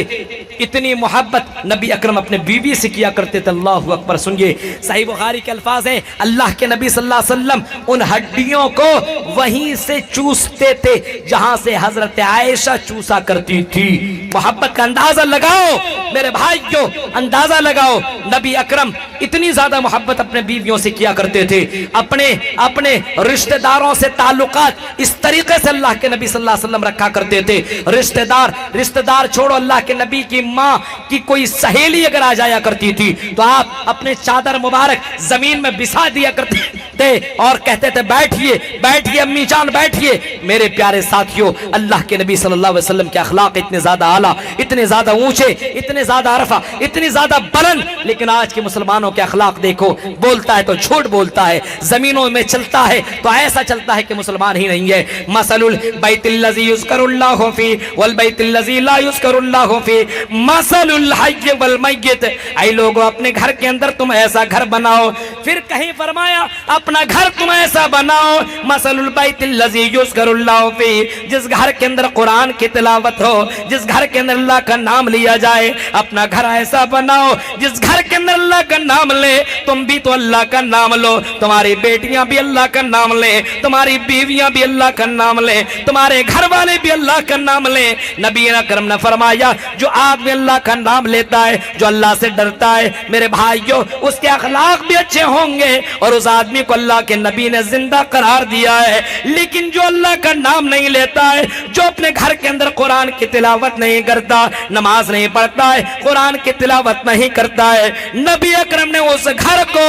اتنی محبت نبی اکرم اپنے بیوی سے کیا کرتے تھے. اللہ اکبر. سنیے, صحیح بخاری کے الفاظ ہیں, اللہ کے نبی صلی اللہ علیہ وسلم ان ہڈیوں کو وہیں سے چوستے تھے جہاں سے حضرت عائشہ چوسا کرتی تھی. محبت کا اندازہ لگاؤ میرے بھائیو, اندازہ لگاؤ. نبی اکرم اتنی زیادہ محبت اپنے بیویوں سے کیا کرتے تھے, اپنے رشتہ داروں سے تعلقات اس طریقے سے اللہ کے نبی صلی اللہ علیہ وسلم رکھا کرتے تھے. رشتہ دار چھوڑو, اللہ کے نبی کی ماں کی کوئی سہیلی اگر آ جایا کرتی تھی تو آپ اپنے چادر مبارک زمین میں بسا دیا کرتے تھے اور کہتے تھے بیٹھیے امی جان بیٹھیے. میرے پیارے ساتھیوں, اللہ کے نبی صلی اللہ علیہ وسلم کے اخلاق اتنے زیادہ اعلیٰ, اتنے زیادہ اونچے, اتنے زیادہ عرفہ, اتنی زیادہ بلند, لیکن آج کے مسلمانوں کے اخلاق دیکھو, بولتا ہے تو جھوٹ بولتا ہے, زمینوں میں چلتا ہے تو ایسا چلتا ہے کہ مسلمان ہی نہیں ہے. مثل البیت الذی یذکر اللہ فی والبیت الذی لا یذکر اللہ فی مثل الحی والمیت. اے لوگوں, اپنے گھر کے اندر تم ایسا گھر بناؤ. پھر کہیں فرمایا اپنے اپنا گھر تم ایسا بناؤ مثل البیت الذی یذکر اللہ فیہ، جس گھر کے اندر قرآن کی تلاوت ہو، جس گھر کے اندر اللہ کا نام لیا جائے، اپنا گھر ایسا بناؤ جس گھر کے اندر اللہ کا نام لے، تم بھی تو اللہ کا نام لو، تمہاری بیٹیاں بھی اللہ کا نام لیں، تمہاری بیویاں بھی اللہ کا نام لیں، تمہارے گھر والے بھی اللہ کا نام لیں۔ نبی اکرم نے فرمایا جو آدمی اللہ کا نام لیتا ہے، جو اللہ سے ڈرتا ہے، میرے بھائیو اس کے اخلاق بھی اچھے ہوں گے، اور اس آدمی کو اللہ کے نبی نے زندہ قرار دیا ہے۔ لیکن جو اللہ کا نام نہیں لیتا ہے، جو اپنے گھر کے اندر قرآن کی تلاوت نہیں کرتا، نماز نہیں پڑھتا ہے، قرآن کی تلاوت نہیں کرتا ہے، نبی اکرم نے اس گھر کو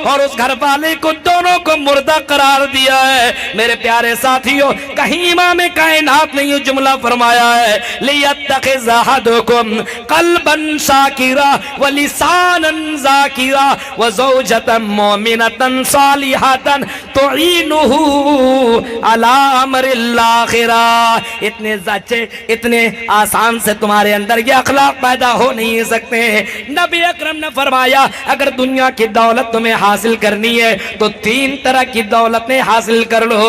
اور اس گھر والے کو دونوں کو مردہ قرار دیا ہے۔ میرے پیارے ساتھیوں، کہیں امام کائنات نے یہ جملہ فرمایا ہے لِيَتَّخِذَ أَحَدُكُمْ قَلْبًا شَاكِرًا وَلِسَانًا ذَاكِرًا وَزَوْجَةً مُؤْمِنَةً صَالِحَةً تُعِينُهُ عَلَى أَمْرِ الْآخِرَةِ۔ اتنے اچھے، اتنے آسان سے تمہارے اندر یہ اخلاق پیدا ہو نہیں سکتے ہیں۔ نبی اکرم نے فرمایا اگر دنیا کی دولت تمہیں حاصل کرنی ہے تو تین طرح کی دولتیں حاصل کر لو،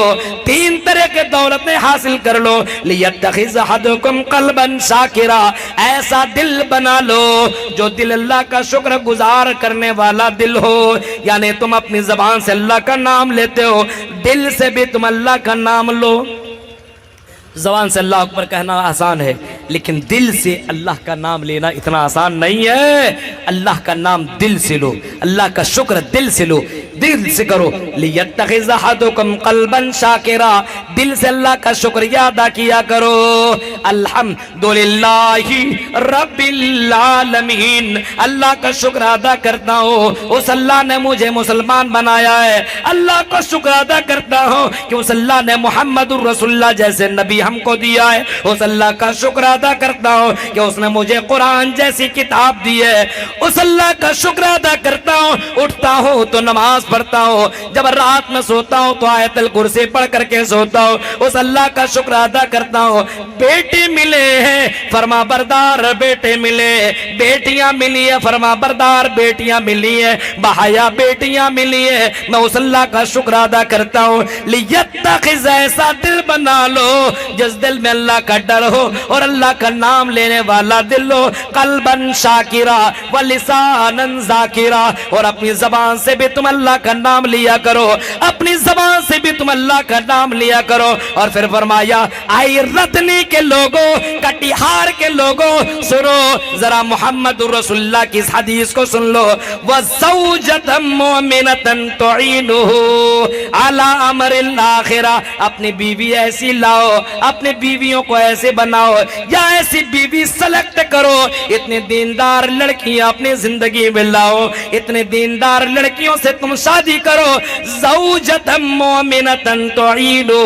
تین طرح کی دولتیں حاصل کر لو۔ لِيَتَّخِذَ أَحَدُكُمْ قَلْبًا شَاكِرًا، ایسا دل بنا لو جو دل اللہ کا شکر گزار کرنے والا دل ہو، یعنی تم اپنی زبان سے اللہ کا نام لیتے ہو، دل سے بھی تم اللہ کا نام لو۔ زبان سے اللہ اکبر کہنا آسان ہے، لیکن دل سے اللہ کا نام لینا اتنا آسان نہیں ہے۔ اللہ کا نام دل سے لو، اللہ کا شکر دل سے لو، دل سے کرو۔ لِيَتَّخِذَ أَحَدُكُمْ قَلْبًا شَاكِرًا، دل سے اللہ کا شکریہ ادا کیا کرو۔ الحمدللہ رب العالمین، اللہ کا شکر ادا کرتا ہوں اس اللہ نے مجھے مسلمان بنایا ہے، اللہ کا شکر ادا کرتا ہوں کہ اس اللہ نے محمد الرسول اللہ جیسے نبی ہم کو دیا ہے، اس اللہ کا شکر ادا کرتا ہوں کہ اس نے مجھے قرآن جیسی کتاب دی ہے، اس اللہ کا شکر ادا کرتا ہوں اٹھتا ہوں تو نماز پڑھتا ہوں، جب رات میں سوتا ہوں تو آیت الکرسی پڑھ کر کے سوتا ہوں، اس اللہ کا شکر ادا کرتا ہوں۔ بیٹے ملے ہیں فرما بردار بیٹے ملے، بیٹیاں ملی ہیں فرما بردار بیٹیاں ملی ہیں، بحیا بیٹیاں ملی ہیں، میں اس اللہ کا شکر ادا کرتا ہوں۔ لیتخذ، ایسا دل بنا لو جس دل میں اللہ کا ڈر ہو اور اللہ کا نام لینے والا دل ہو، قلباً شاکرا ولساناً ذاکرا، اور اپنی زبان سے بھی تم اللہ کا نام لیا کرو، اپنی زبان سے بھی تم اللہ کا نام لیا کرو۔ اور پھر فرمایا آئی رتنی کے لوگوں، کٹیہار کے لوگوں، سنو ذرا محمد رسول اللہ کی اس حدیث کو سن لو، وَزَوْجَةً مُؤْمِنَةً تُعِينُهُ عَلَى أَمْرِ الْآخِرَةِ، اپنی بیوی ایسی لاؤ، اپنے بیویوں کو ایسے بناؤ، یا ایسی بیوی سلیکٹ کرو، اتنے دیندار لڑکیاں اپنی زندگی میں لاؤ، اتنے دیندار لڑکیوں سے تم شادی کرو، زوجۃ مومنۃ تعینہ،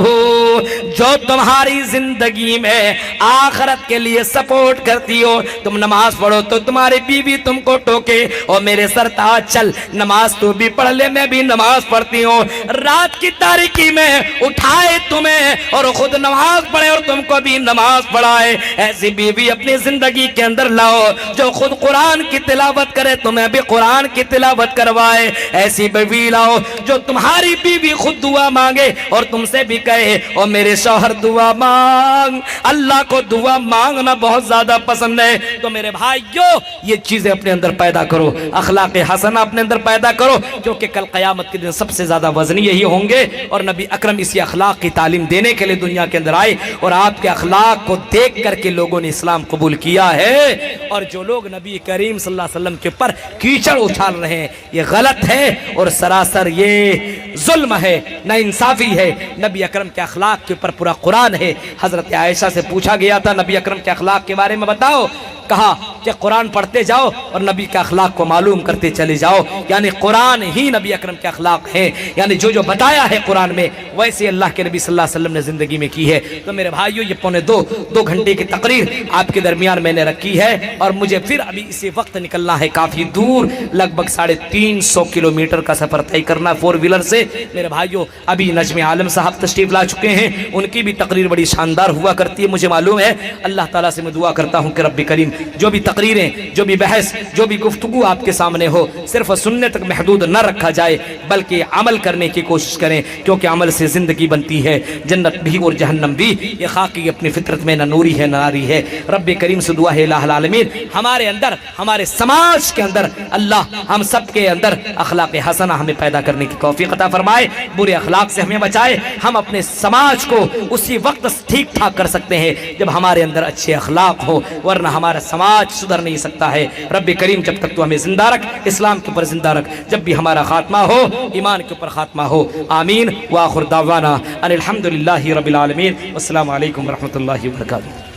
جو تمہاری زندگی میں آخرت کے لیے سپورٹ کرتی ہو۔ تم نماز پڑھو تو تمہاری بیوی تم کو ٹوکے، اور میرے سرتاج چل نماز تو بھی پڑھ لے، میں بھی نماز پڑھتی ہوں، رات کی تاریکی میں اٹھائے تمہیں اور خود نماز پڑھے اور تم کو بھی نماز پڑھائے، ایسی بیوی اپنی زندگی کے اندر لاؤ جو خود قرآن کی تلاوت کرے، تمہیں بھی قرآن کی تلاوت کروائے، ایسی بیوی لاؤ جو تمہاری بیوی خود دعا مانگے اور تم سے بھی کہے اور میرے شوہر دعا مانگ۔ اللہ کو دعا مانگنا بہت زیادہ پسند ہے، تو میرے بھائیو یہ چیزیں اپنے اندر پیدا کرو، اخلاق حسنہ اپنے اندر پیدا کرو، کیونکہ کل قیامت کے دن سب سے زیادہ وزنی یہی ہوں گے۔ اور نبی اکرم اسی اخلاق کی تعلیم دینے کے لیے دنیا کے اندر آئے، اور آپ کے اخلاق کو دیکھ کر کے لوگوں نے اسلام قبول کیا ہے۔ اور جو لوگ نبی کریم صلی اللہ علیہ وسلم کے پر کیچڑ اچھال رہے ہیں یہ غلط ہے اور سراسر یہ ظلم ہے، نا انصافی ہے۔ نبی اکرم کے اخلاق کے اوپر پورا قرآن ہے۔ حضرت عائشہ سے پوچھا گیا تھا نبی اکرم کے اخلاق کے بارے میں بتاؤ، کہا کہ قرآن پڑھتے جاؤ اور نبی کے اخلاق کو معلوم کرتے چلے جاؤ، یعنی قرآن ہی نبی اکرم کے اخلاق ہیں، یعنی جو بتایا ہے قرآن میں ویسے اللہ کے نبی صلی اللہ علیہ وسلم نے زندگی میں کی ہے۔ تو میرے بھائیو یہ پونے دو گھنٹے کی تقریر آپ کے درمیان میں نے رکھی ہے، اور مجھے پھر ابھی اسی وقت نکلنا ہے کافی دور، لگ بھگ 350 کلومیٹر کا سفر طے کرنا 4 ویلر سے۔ میرے بھائیو ابھی نجم عالم صاحب تشریف لا چکے ہیں، ان کی بھی تقریر بڑی شاندار ہوا کرتی ہے، مجھے معلوم ہے۔ اللہ تعالیٰ سے میں دعا کرتا ہوں کہ رب کریم جو بھی تقریریں، جو بھی بحث، جو بھی گفتگو آپ کے سامنے ہو، صرف سننے تک محدود نہ رکھا جائے بلکہ عمل کرنے کی کوشش کریں، کیونکہ عمل سے زندگی بنتی ہے، جنت بھی اور جہنم بھی۔ یہ خاکی اپنی فطرت میں نہ نوری ہے نہ ناری ہے۔ رب کریم سے دعا ہے الہ العالمین ہمارے اندر، ہمارے سماج کے اندر اللہ ہم سب کے اندر اخلاق حسنہ ہمیں پیدا کرنے کی توفیق عطا فرمائے، برے اخلاق سے ہمیں بچائے۔ ہم اپنے سماج کو اسی وقت ٹھیک ٹھاک کر سکتے ہیں جب ہمارے اندر اچھے اخلاق ہو، ورنہ ہمارا سماج سدھر نہیں سکتا ہے۔ رب کریم جب تک تو ہمیں زندہ رکھ، اسلام کے اوپر زندہ رکھ، جب بھی ہمارا خاتمہ ہو ایمان کے اوپر خاتمہ ہو، آمین۔ وآخر دعوانا ان الحمدللہ رب العالمین۔ والسلام علیکم ورحمۃ اللہ وبرکاتہ۔